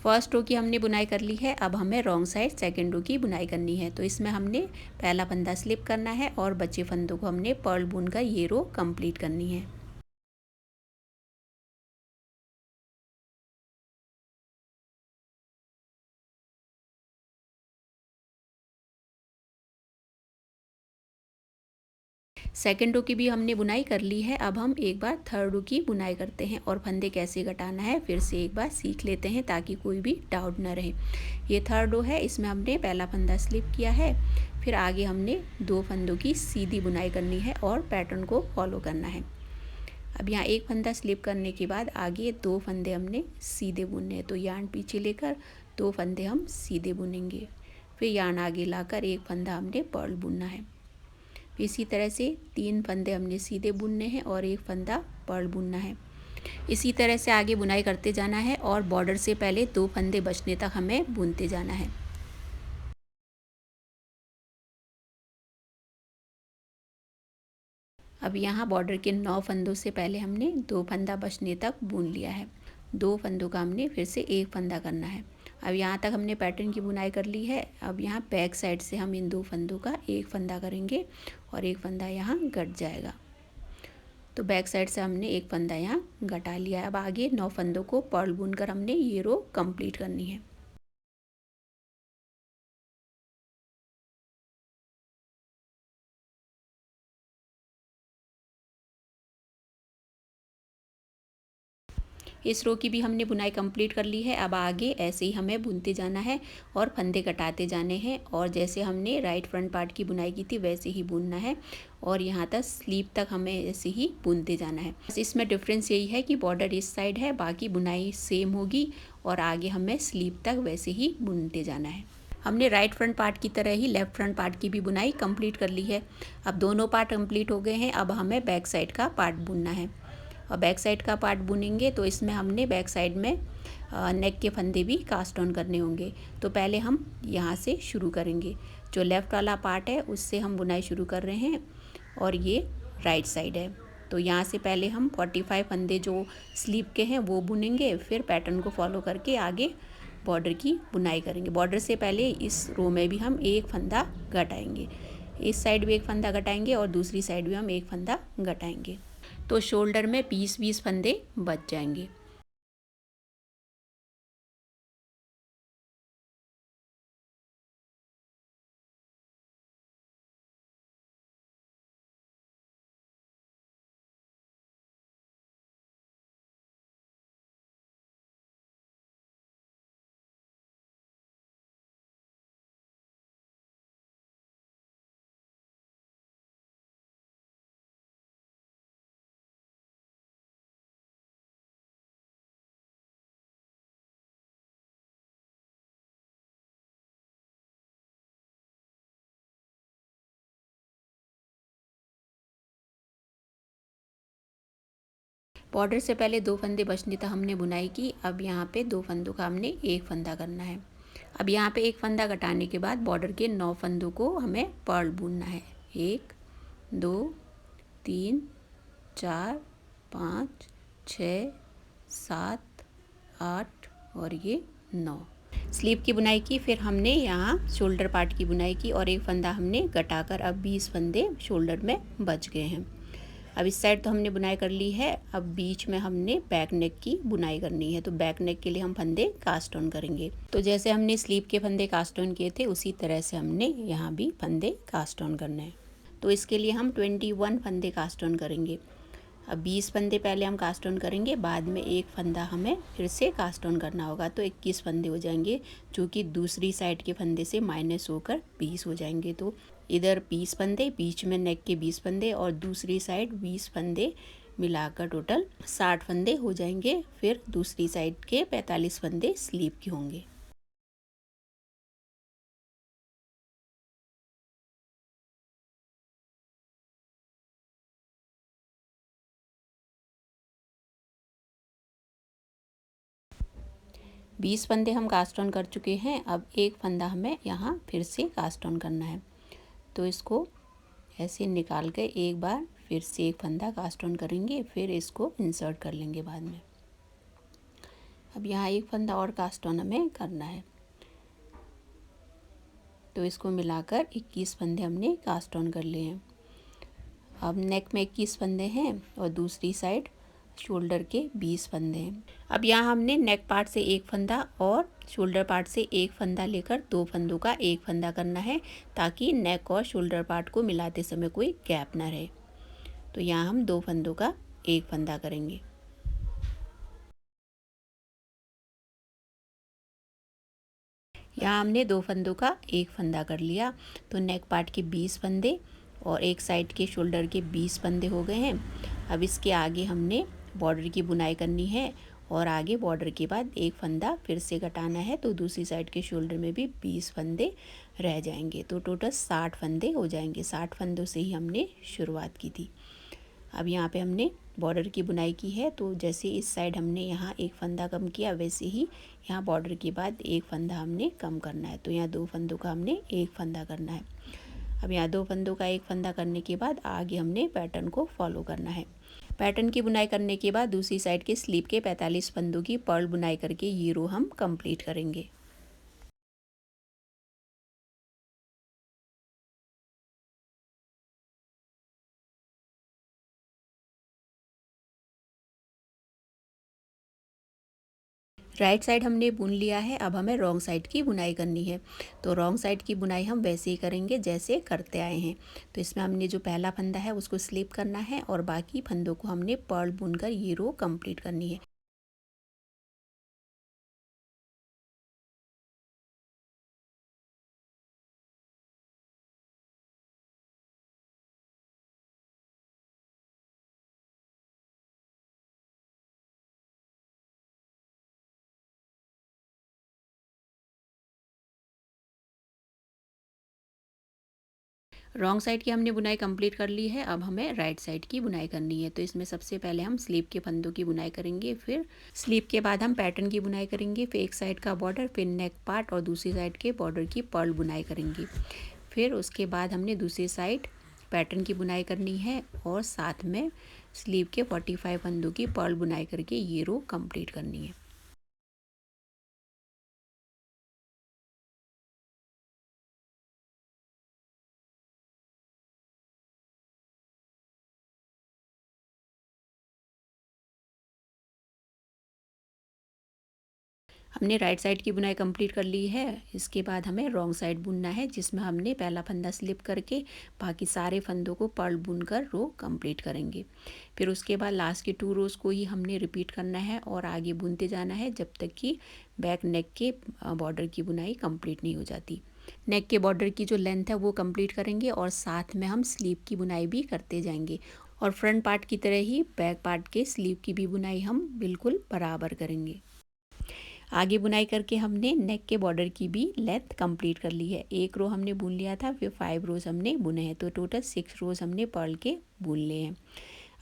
फर्स्ट रो की हमने बुनाई कर ली है, अब हमें रॉन्ग साइड सेकेंड रो की बुनाई करनी है। तो इसमें हमने पहला फंदा स्लिप करना है और बचे फंदों को हमने पर्ल बुन कर ये रो कंप्लीट करनी है। सेकेंड रो की भी हमने बुनाई कर ली है, अब हम एक बार थर्ड रो की बुनाई करते हैं और फंदे कैसे घटाना है फिर से एक बार सीख लेते हैं ताकि कोई भी डाउट ना रहे। ये थर्ड रो है, इसमें हमने पहला फंदा स्लिप किया है, फिर आगे हमने 2 फंदों की सीधी बुनाई करनी है और पैटर्न को फॉलो करना है। अब यहाँ एक फंदा स्लिप करने के बाद आगे 2 फंदे हमने सीधे बुनने हैं, तो यार्न पीछे लेकर 2 फंदे हम सीधे बुनेंगे, फिर यार्न आगे लाकर एक फंदा हमने पर्ल बुनना है। इसी तरह से 3 फंदे हमने सीधे बुनने हैं और एक फंदा पर्ल बुनना है। इसी तरह से आगे बुनाई करते जाना है और बॉर्डर से पहले 2 फंदे बचने तक हमें बुनते जाना है। अब यहाँ बॉर्डर के 9 फंदों से पहले हमने 2 फंदा बचने तक बुन लिया है, 2 फंदों का हमने फिर से एक फंदा करना है। अब यहाँ तक हमने पैटर्न की बुनाई कर ली है। अब यहाँ बैक साइड से हम इन 2 फंदों का एक फंदा करेंगे और एक फंदा यहाँ घट जाएगा, तो बैक साइड से हमने एक फंदा यहाँ घटा लिया है। अब आगे 9 फंदों को पर्ल बुनकर हमने ये रो कंप्लीट करनी है। इस रो की भी हमने बुनाई कंप्लीट कर ली है। अब आगे ऐसे ही हमें बुनते जाना है और फंदे कटाते जाने हैं, और जैसे हमने राइट फ्रंट पार्ट की बुनाई की थी वैसे ही बुनना है और यहाँ तक स्लीव तक हमें ऐसे ही बुनते जाना है। इसमें डिफरेंस यही है कि बॉर्डर इस साइड है, बाकी बुनाई सेम होगी और आगे हमें स्लीव तक वैसे ही बुनते जाना है। हमने राइट फ्रंट पार्ट की तरह ही लेफ़्ट फ्रंट पार्ट की भी बुनाई कंप्लीट कर ली है। अब दोनों पार्ट कंप्लीट हो गए हैं, अब हमें बैक साइड का पार्ट बुनना है। और बैक साइड का पार्ट बुनेंगे तो इसमें हमने बैक साइड में नेक के फंदे भी कास्ट ऑन करने होंगे। तो पहले हम यहाँ से शुरू करेंगे, जो लेफ़्ट वाला पार्ट है उससे हम बुनाई शुरू कर रहे हैं और ये राइट साइड है। तो यहाँ से पहले हम 45 फंदे जो स्लीव के हैं वो बुनेंगे, फिर पैटर्न को फॉलो करके आगे बॉर्डर की बुनाई करेंगे। बॉर्डर से पहले इस रो में भी हम एक फंदा घटाएंगे, इस साइड भी एक फंदा घटाएंगे और दूसरी साइड भी हम एक फंदा घटाएंगे, तो शोल्डर में 20-20 फंदे बच जाएंगे। बॉर्डर से पहले 2 फंदे बचने तक हमने बुनाई की। अब यहाँ पे 2 फंदों का हमने एक फंदा करना है। अब यहाँ पे एक फंदा घटाने के बाद बॉर्डर के 9 फंदों को हमें पर्ल बुनना है। 1 2 3 4 5 6 7 8 और ये 9 स्लीव की बुनाई की। फिर हमने यहाँ शोल्डर पार्ट की बुनाई की और एक फंदा हमने घटाकर अब 20 फंदे शोल्डर में बच गए हैं। अब इस साइड तो हमने बुनाई कर ली है। अब बीच में हमने बैक नेक की बुनाई करनी है, तो बैक नेक के लिए हम फंदे कास्ट ऑन करेंगे। तो जैसे हमने स्लीव के फंदे कास्ट ऑन किए थे उसी तरह से हमने यहाँ भी फंदे कास्ट ऑन करने हैं। तो इसके लिए हम 21 फंदे कास्ट ऑन करेंगे। अब 20 फंदे पहले हम कास्ट ऑन करेंगे, बाद में एक फंदा हमें फिर से कास्ट ऑन करना होगा, तो 21 फंदे हो जाएंगे, जो कि दूसरी साइड के फंदे से माइनस होकर 20 हो जाएंगे। तो इधर 20 फंदे, बीच में नेक के 20 फंदे और दूसरी साइड 20 फंदे मिलाकर टोटल 60 फंदे हो जाएंगे। फिर दूसरी साइड के 45 फंदे स्लीव के होंगे। बीस फंदे हम कास्ट ऑन कर चुके हैं। अब एक फंदा हमें यहाँ फिर से कास्ट ऑन करना है, तो इसको ऐसे निकाल के एक बार फिर से एक फंदा कास्ट ऑन करेंगे, फिर इसको इंसर्ट कर लेंगे बाद में। अब यहाँ एक फंदा और कास्ट ऑन हमें करना है, तो इसको मिलाकर 21 फंदे हमने कास्ट ऑन कर लिए हैं। अब नेक में 21 फंदे हैं और दूसरी साइड शोल्डर के 20 फंदे हैं। अब यहाँ हमने नेक पार्ट से एक फंदा और शोल्डर पार्ट से एक फंदा लेकर दो फंदों का एक फंदा करना है, ताकि नेक और शोल्डर पार्ट को मिलाते समय कोई गैप ना रहे। तो यहाँ हम दो फंदों का एक फंदा करेंगे। यहाँ हमने दो फंदों का एक फंदा कर लिया, तो नेक पार्ट के 20 फंदे और एक साइड के शोल्डर के 20 फंदे हो गए हैं। अब इसके आगे हमने बॉर्डर की बुनाई करनी है और आगे बॉर्डर के बाद एक फंदा फिर से घटाना है, तो दूसरी साइड के शोल्डर में भी 20 फंदे रह जाएंगे, तो टोटल 60 फंदे हो जाएंगे। 60 फंदों से ही हमने शुरुआत की थी। अब यहाँ पे हमने बॉर्डर की बुनाई की है, तो जैसे इस साइड हमने यहाँ एक फंदा कम किया, वैसे ही यहाँ बॉर्डर के बाद एक फंदा हमने कम करना है, तो यहाँ दो फंदों का हमने एक फंदा करना है। अब यहाँ दो फंदों का एक फंदा करने के बाद आगे हमने पैटर्न को फॉलो करना है। पैटर्न की बुनाई करने के बाद दूसरी साइड के स्लीव के 45 फंदों की पर्ल बुनाई करके ये रो हम कंप्लीट करेंगे। राइट साइड हमने बुन लिया है, अब हमें रॉन्ग साइड की बुनाई करनी है। तो रॉन्ग साइड की बुनाई हम वैसे ही करेंगे जैसे करते आए हैं। तो इसमें हमने जो पहला फंदा है उसको स्लिप करना है और बाकी फंदों को हमने पर्ल बुनकर ये रो कंप्लीट करनी है। रॉन्ग साइड की हमने बुनाई कंप्लीट कर ली है। अब हमें राइट साइड की बुनाई करनी है, तो इसमें सबसे पहले हम स्लीव के फंदों की बुनाई करेंगे, फिर स्लीव के बाद हम पैटर्न की बुनाई करेंगे, फिर एक साइड का बॉर्डर, फिर नेक पार्ट और दूसरी साइड के बॉर्डर की पर्ल बुनाई करेंगे। फिर उसके बाद हमने दूसरी साइड पैटर्न की बुनाई करनी है और साथ में स्लीव के 45 फंदों की पर्ल बुनाई करके ये रो कंप्लीट करनी है। हमने राइट साइड की बुनाई कंप्लीट कर ली है। इसके बाद हमें रॉन्ग साइड बुनना है, जिसमें हमने पहला फंदा स्लिप करके बाकी सारे फंदों को पर्ल बुनकर रो कंप्लीट करेंगे। फिर उसके बाद लास्ट के 2 रोज़ को ही हमने रिपीट करना है और आगे बुनते जाना है जब तक कि बैक नेक के बॉर्डर की बुनाई कंप्लीट नहीं हो जाती। नेक के बॉर्डर की जो लेंथ है वो कंप्लीट करेंगे और साथ में हम स्लीव की बुनाई भी करते जाएंगे और फ्रंट पार्ट की तरह ही बैक पार्ट के स्लीव की भी बुनाई हम बिल्कुल बराबर करेंगे। आगे बुनाई करके हमने नेक के बॉर्डर की भी लेंथ कंप्लीट कर ली है। एक रो हमने बुन लिया था, फिर 5 रोज़ हमने बुने हैं, तो टोटल 6 रोज़ हमने पर्ल के बुन लिए हैं।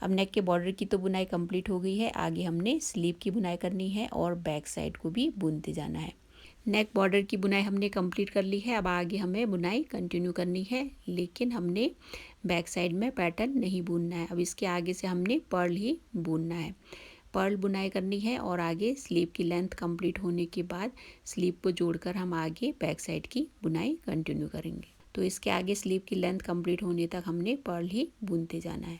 अब नेक के बॉर्डर की तो बुनाई कंप्लीट हो गई है, आगे हमने स्लीव की बुनाई करनी है और बैक साइड को भी बुनते जाना है। नेक बॉर्डर की बुनाई हमने कंप्लीट कर ली है। अब आगे हमें बुनाई कंटिन्यू करनी है, लेकिन हमने बैक साइड में पैटर्न नहीं बुनना है। अब इसके आगे से हमने पर्ल ही बुनना है। पर्ल बुनाई करनी है और आगे स्लीव की लेंथ कंप्लीट होने के बाद स्लीव को जोड़कर हम आगे बैक साइड की बुनाई कंटिन्यू करेंगे। तो इसके आगे स्लीव की लेंथ कंप्लीट होने तक हमने पर्ल ही बुनते जाना है।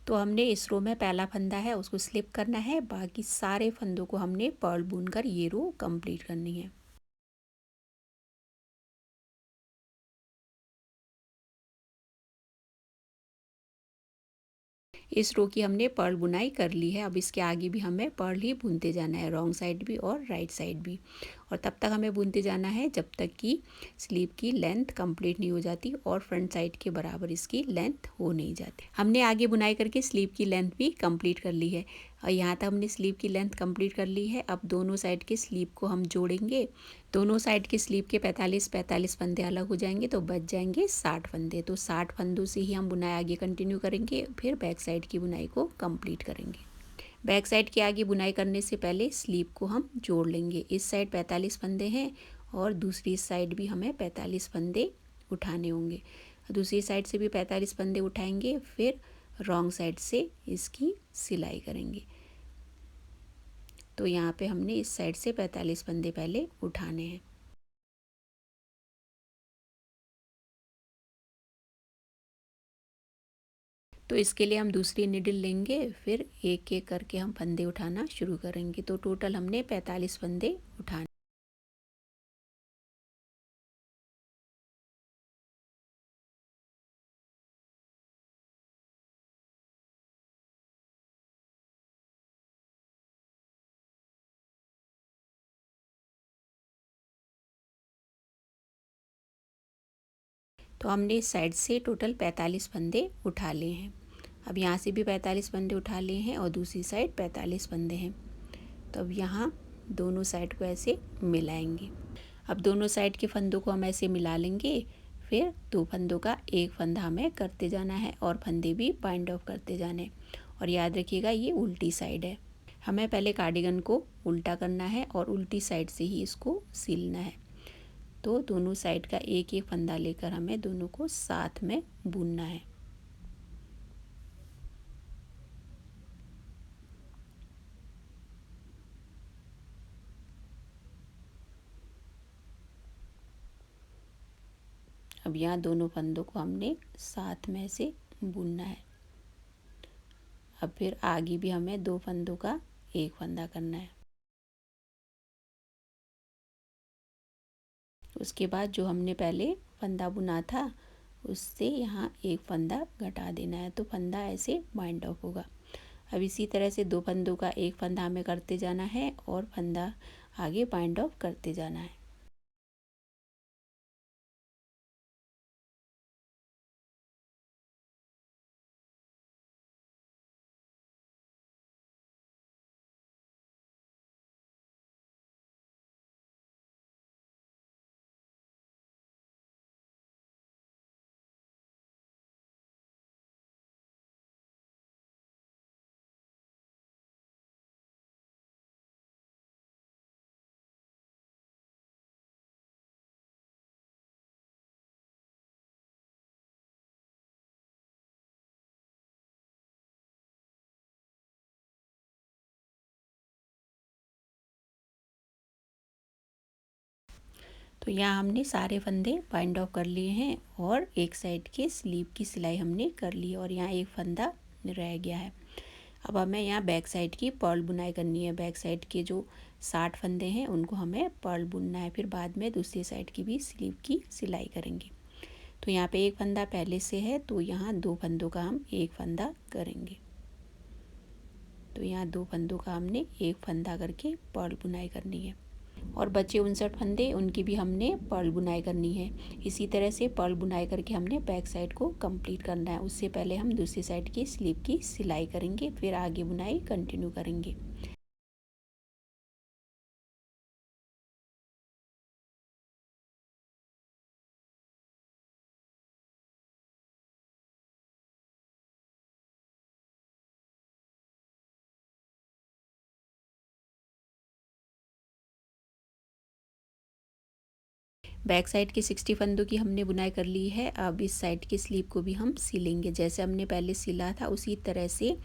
तो हमने इस रो में पहला फंदा है उसको स्लिप करना है, बाकी सारे फंदों को हमने पर्ल बुनकर ये रो कंप्लीट करनी है। इस रो की हमने पर्ल बुनाई कर ली है। अब इसके आगे भी हमें पर्ल ही बुनते जाना है, रॉन्ग साइड भी और राइट साइड भी। और तब तक हमें बुनते जाना है जब तक कि स्लीव की लेंथ कंप्लीट नहीं हो जाती और फ्रंट साइड के बराबर इसकी लेंथ हो नहीं जाती। हमने आगे बुनाई करके स्लीव की लेंथ भी कंप्लीट कर ली है और यहाँ तक हमने स्लीव की लेंथ कंप्लीट कर ली है। अब दोनों साइड के स्लीव को हम जोड़ेंगे। दोनों साइड के स्लीव के 45 फंदे अलग हो जाएंगे तो बच जाएंगे 60 फंदे। तो 60 फंदों से ही हम बुनाई आगे कंटिन्यू करेंगे, फिर बैक साइड की बुनाई को कंप्लीट करेंगे। बैक साइड की आगे बुनाई करने से पहले स्लीव को हम जोड़ लेंगे। इस साइड 45 फंदे हैं और दूसरी साइड भी हमें 45 फंदे उठाने होंगे। दूसरी साइड से भी 45 फंदे उठाएंगे, फिर रॉन्ग साइड से इसकी सिलाई करेंगे। तो यहाँ पे हमने इस साइड से 45 फंदे पहले उठाने हैं। तो इसके लिए हम दूसरी निडल लेंगे, फिर एक एक करके हम फंदे उठाना शुरू करेंगे। तो टोटल हमने 45 फंदे उठाने। तो हमने इस साइड से टोटल 45 फंदे उठा लिए हैं। अब यहाँ से भी 45 फंदे उठा लिए हैं और दूसरी साइड 45 फंदे हैं। तो अब यहाँ दोनों साइड को ऐसे मिलाएंगे। अब दोनों साइड के फंदों को हम ऐसे मिला लेंगे, फिर दो फंदों का एक फंदा हमें करते जाना है और फंदे भी बाइंड ऑफ करते जाने। और याद रखिएगा ये उल्टी साइड है, हमें पहले कार्डिगन को उल्टा करना है और उल्टी साइड से ही इसको सिलना है। तो दोनों साइड का एक एक फंदा लेकर हमें दोनों को साथ में बुनना है। अब यहाँ दोनों फंदों को हमने साथ में से बुनना है। अब फिर आगे भी हमें दो फंदों का एक फंदा करना है। उसके बाद जो हमने पहले फंदा बुना था उससे यहाँ एक फंदा घटा देना है, तो फंदा ऐसे बाइंड ऑफ होगा। अब इसी तरह से दो फंदों का एक फंदा हमें करते जाना है और फंदा आगे बाइंड ऑफ करते जाना है। तो यहाँ हमने सारे फंदे बाइंड ऑफ कर लिए हैं और एक साइड के स्लीव की सिलाई हमने कर ली और यहाँ एक फंदा रह गया है। अब हमें यहाँ बैक साइड की पर्ल बुनाई करनी है। बैक साइड के जो 60 फंदे हैं उनको हमें पर्ल बुनना है, फिर बाद में दूसरी साइड की भी स्लीव की सिलाई करेंगे। तो यहाँ पे एक फंदा पहले से है तो यहाँ दो फंदों का हम एक फंदा करेंगे। तो यहाँ दो फंदों का हमने एक फंदा करके पर्ल बुनाई करनी है और बचे 59 फंदे उनकी भी हमने पर्ल बुनाई करनी है। इसी तरह से पर्ल बुनाई करके हमने बैक साइड को कंप्लीट करना है। उससे पहले हम दूसरी साइड की स्लीव की सिलाई करेंगे, फिर आगे बुनाई कंटिन्यू करेंगे। बैक साइड के 60 फंदों की हमने बुनाई कर ली है। अब इस साइड की स्लीव को भी हम सिलेंगे, जैसे हमने पहले सिला था उसी तरह से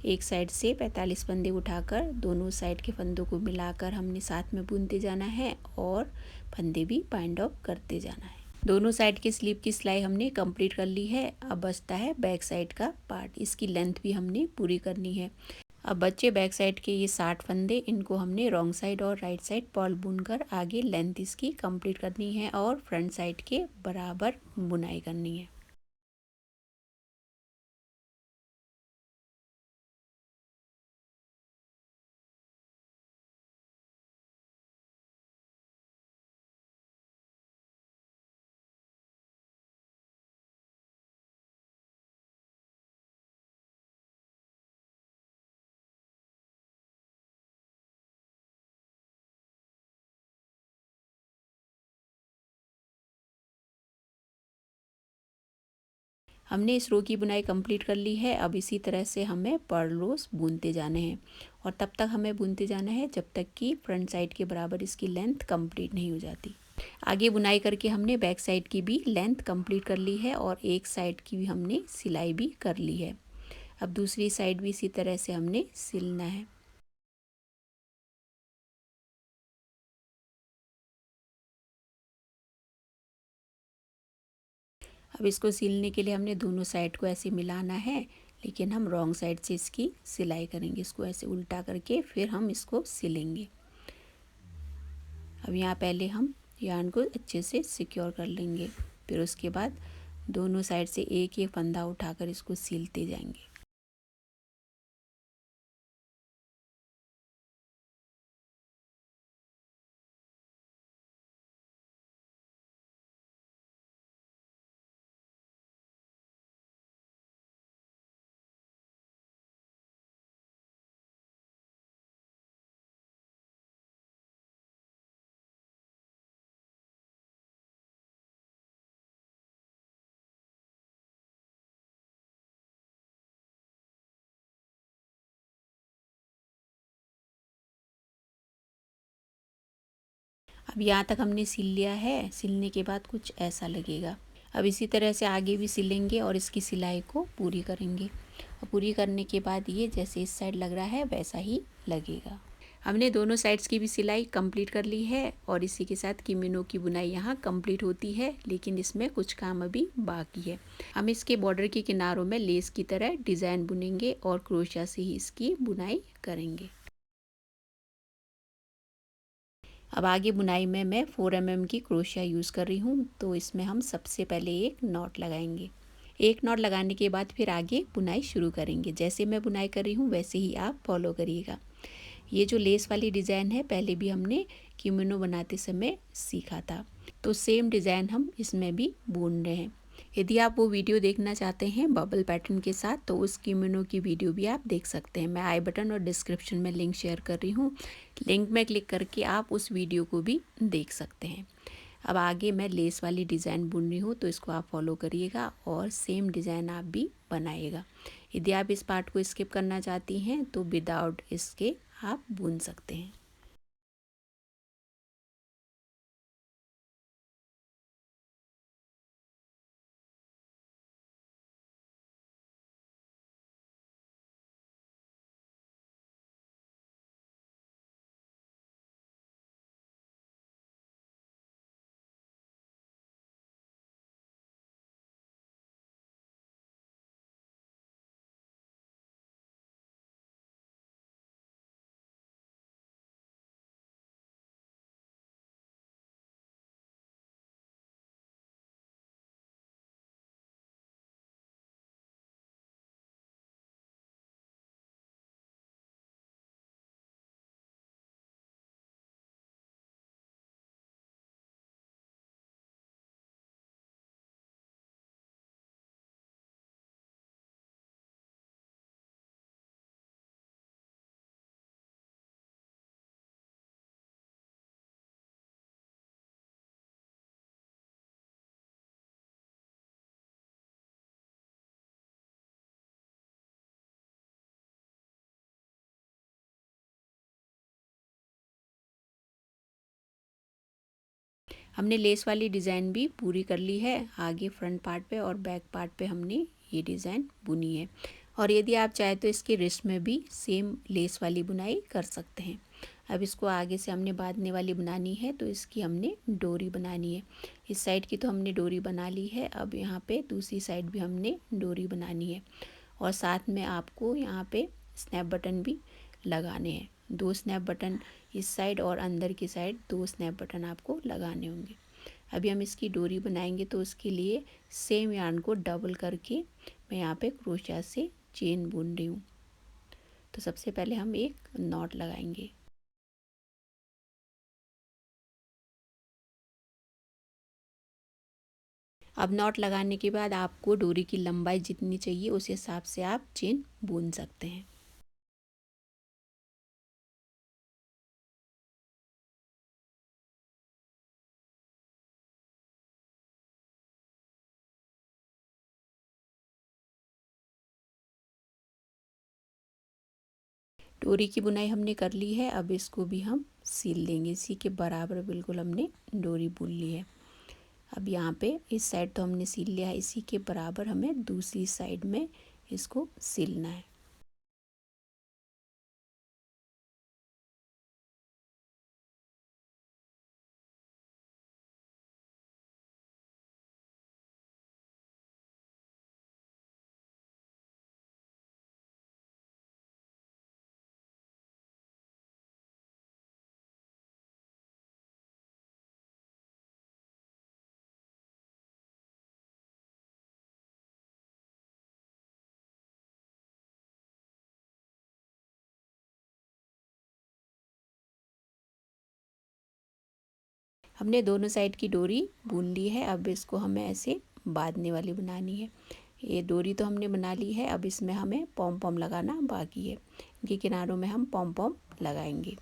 एक साइड से 45 फंदे उठाकर दोनों साइड के फंदों को मिलाकर हमने साथ में बुनते जाना है और फंदे भी बाइंड ऑफ करते जाना है। दोनों साइड के स्लीव की सिलाई हमने कंप्लीट कर ली है। अब बचता है बैक साइड का पार्ट, इसकी लेंथ भी हमने पूरी करनी है। अब बच्चे बैक साइड के ये 60 फंदे, इनको हमने रॉन्ग साइड और राइट साइड पर्ल बुनकर आगे लेंथ इसकी कंप्लीट करनी है और फ्रंट साइड के बराबर बुनाई करनी है। हमने इस रो की बुनाई कंप्लीट कर ली है। अब इसी तरह से हमें पर्ल रोज बुनते जाने हैं और तब तक हमें बुनते जाना है जब तक कि फ्रंट साइड के बराबर इसकी लेंथ कंप्लीट नहीं हो जाती। आगे बुनाई करके हमने बैक साइड की भी लेंथ कंप्लीट कर ली है और एक साइड की भी हमने सिलाई भी कर ली है। अब दूसरी साइड भी इसी तरह से हमने सिलना है। अब इसको सिलने के लिए हमने दोनों साइड को ऐसे मिलाना है, लेकिन हम रॉन्ग साइड से इसकी सिलाई करेंगे। इसको ऐसे उल्टा करके फिर हम इसको सिलेंगे। अब यहाँ पहले हम यार्न को अच्छे से सिक्योर कर लेंगे, फिर उसके बाद दोनों साइड से एक एक फंदा उठाकर इसको सिलते जाएंगे। अब यहाँ तक हमने सिल लिया है। सिलने के बाद कुछ ऐसा लगेगा। अब इसी तरह से आगे भी सिलेंगे और इसकी सिलाई को पूरी करेंगे। और पूरी करने के बाद ये जैसे इस साइड लग रहा है वैसा ही लगेगा। हमने दोनों साइड्स की भी सिलाई कंप्लीट कर ली है और इसी के साथ किमीनो की बुनाई यहाँ कंप्लीट होती है, लेकिन इसमें कुछ काम अभी बाकी है। हम इसके बॉर्डर के किनारों में लेस की तरह डिज़ाइन बुनेंगे और क्रोशिया से ही इसकी बुनाई करेंगे। अब आगे बुनाई में मैं 4 mm की क्रोशिया यूज़ कर रही हूँ, तो इसमें हम सबसे पहले एक नॉट लगाएंगे। एक नॉट लगाने के बाद फिर आगे बुनाई शुरू करेंगे। जैसे मैं बुनाई कर रही हूँ वैसे ही आप फॉलो करिएगा। ये जो लेस वाली डिज़ाइन है पहले भी हमने किमोनो बनाते समय सीखा था, तो सेम डिज़ाइन हम इसमें भी बुन रहे हैं। यदि आप वो वीडियो देखना चाहते हैं बबल पैटर्न के साथ, तो उस किमोनो की वीडियो भी आप देख सकते हैं। मैं आई बटन और डिस्क्रिप्शन में लिंक शेयर कर रही हूँ। लिंक में क्लिक करके आप उस वीडियो को भी देख सकते हैं। अब आगे मैं लेस वाली डिज़ाइन बुन रही हूँ, तो इसको आप फॉलो करिएगा और सेम डिज़ाइन आप भी बनाइएगा। यदि आप इस पार्ट को स्किप करना चाहती हैं तो विदाउट इसके आप बुन सकते हैं। हमने लेस वाली डिज़ाइन भी पूरी कर ली है। आगे फ्रंट पार्ट पे और बैक पार्ट पे हमने ये डिज़ाइन बुनी है। और यदि आप चाहे तो इसके रिस्ट में भी सेम लेस वाली बुनाई कर सकते हैं। अब इसको आगे से हमने बांधने वाली बनानी है, तो इसकी हमने डोरी बनानी है। इस साइड की तो हमने डोरी बना ली है, अब यहाँ पे दूसरी साइड भी हमने डोरी बनानी है। और साथ में आपको यहाँ पे स्नैप बटन भी लगाने हैं। 2 स्नैप बटन इस साइड और अंदर की साइड 2 स्नैप बटन आपको लगाने होंगे। अभी हम इसकी डोरी बनाएंगे, तो उसके लिए सेम यार्न को डबल करके मैं यहाँ पे क्रोशिया से चेन बुन रही हूँ। तो सबसे पहले हम एक नॉट लगाएंगे। अब नॉट लगाने के बाद आपको डोरी की लंबाई जितनी चाहिए उस हिसाब से आप चेन बुन सकते हैं। डोरी की बुनाई हमने कर ली है, अब इसको भी हम सिल लेंगे। इसी के बराबर बिल्कुल हमने डोरी बुन ली है। अब यहाँ पे इस साइड तो हमने सिल लिया है, इसी के बराबर हमें दूसरी साइड में इसको सिलना है। हमने दोनों साइड की डोरी बुन ली है, अब इसको हमें ऐसे बांधने वाली बनानी है। ये डोरी तो हमने बना ली है, अब इसमें हमें पॉम पॉम लगाना बाकी है। इनके किनारों में हम पॉम पॉम लगाएंगे।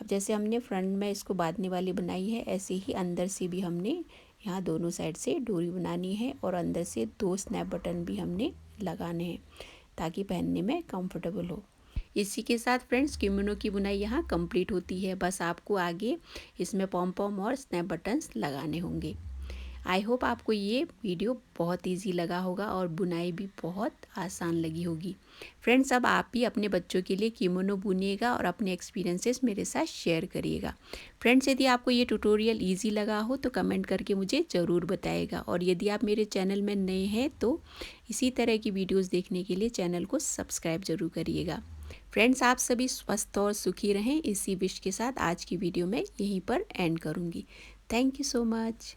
अब जैसे हमने फ्रंट में इसको बांधने वाली बनाई है, ऐसे ही अंदर से भी हमने यहाँ दोनों साइड से डोरी बनानी है और अंदर से 2 स्नैप बटन भी हमने लगाने हैं ताकि पहनने में कंफर्टेबल हो। इसी के साथ फ्रेंड्स किमोनो की बुनाई यहाँ कंप्लीट होती है। बस आपको आगे इसमें पॉम पॉम और स्नैप बटन्स लगाने होंगे। आई होप आपको ये वीडियो बहुत इजी लगा होगा और बुनाई भी बहुत आसान लगी होगी। फ्रेंड्स, अब आप भी अपने बच्चों के लिए किमोनो बुनिएगा और अपने एक्सपीरियंसेस मेरे साथ शेयर करिएगा। फ्रेंड्स, यदि आपको ये ट्यूटोरियल इजी लगा हो तो कमेंट करके मुझे ज़रूर बताइएगा, और यदि आप मेरे चैनल में नए हैं तो इसी तरह की वीडियोज़ देखने के लिए चैनल को सब्सक्राइब ज़रूर करिएगा। फ्रेंड्स, आप सभी स्वस्थ और सुखी रहें, इसी विश के साथ आज की वीडियो मैं यहीं पर एंड करूँगी। Thank you so much.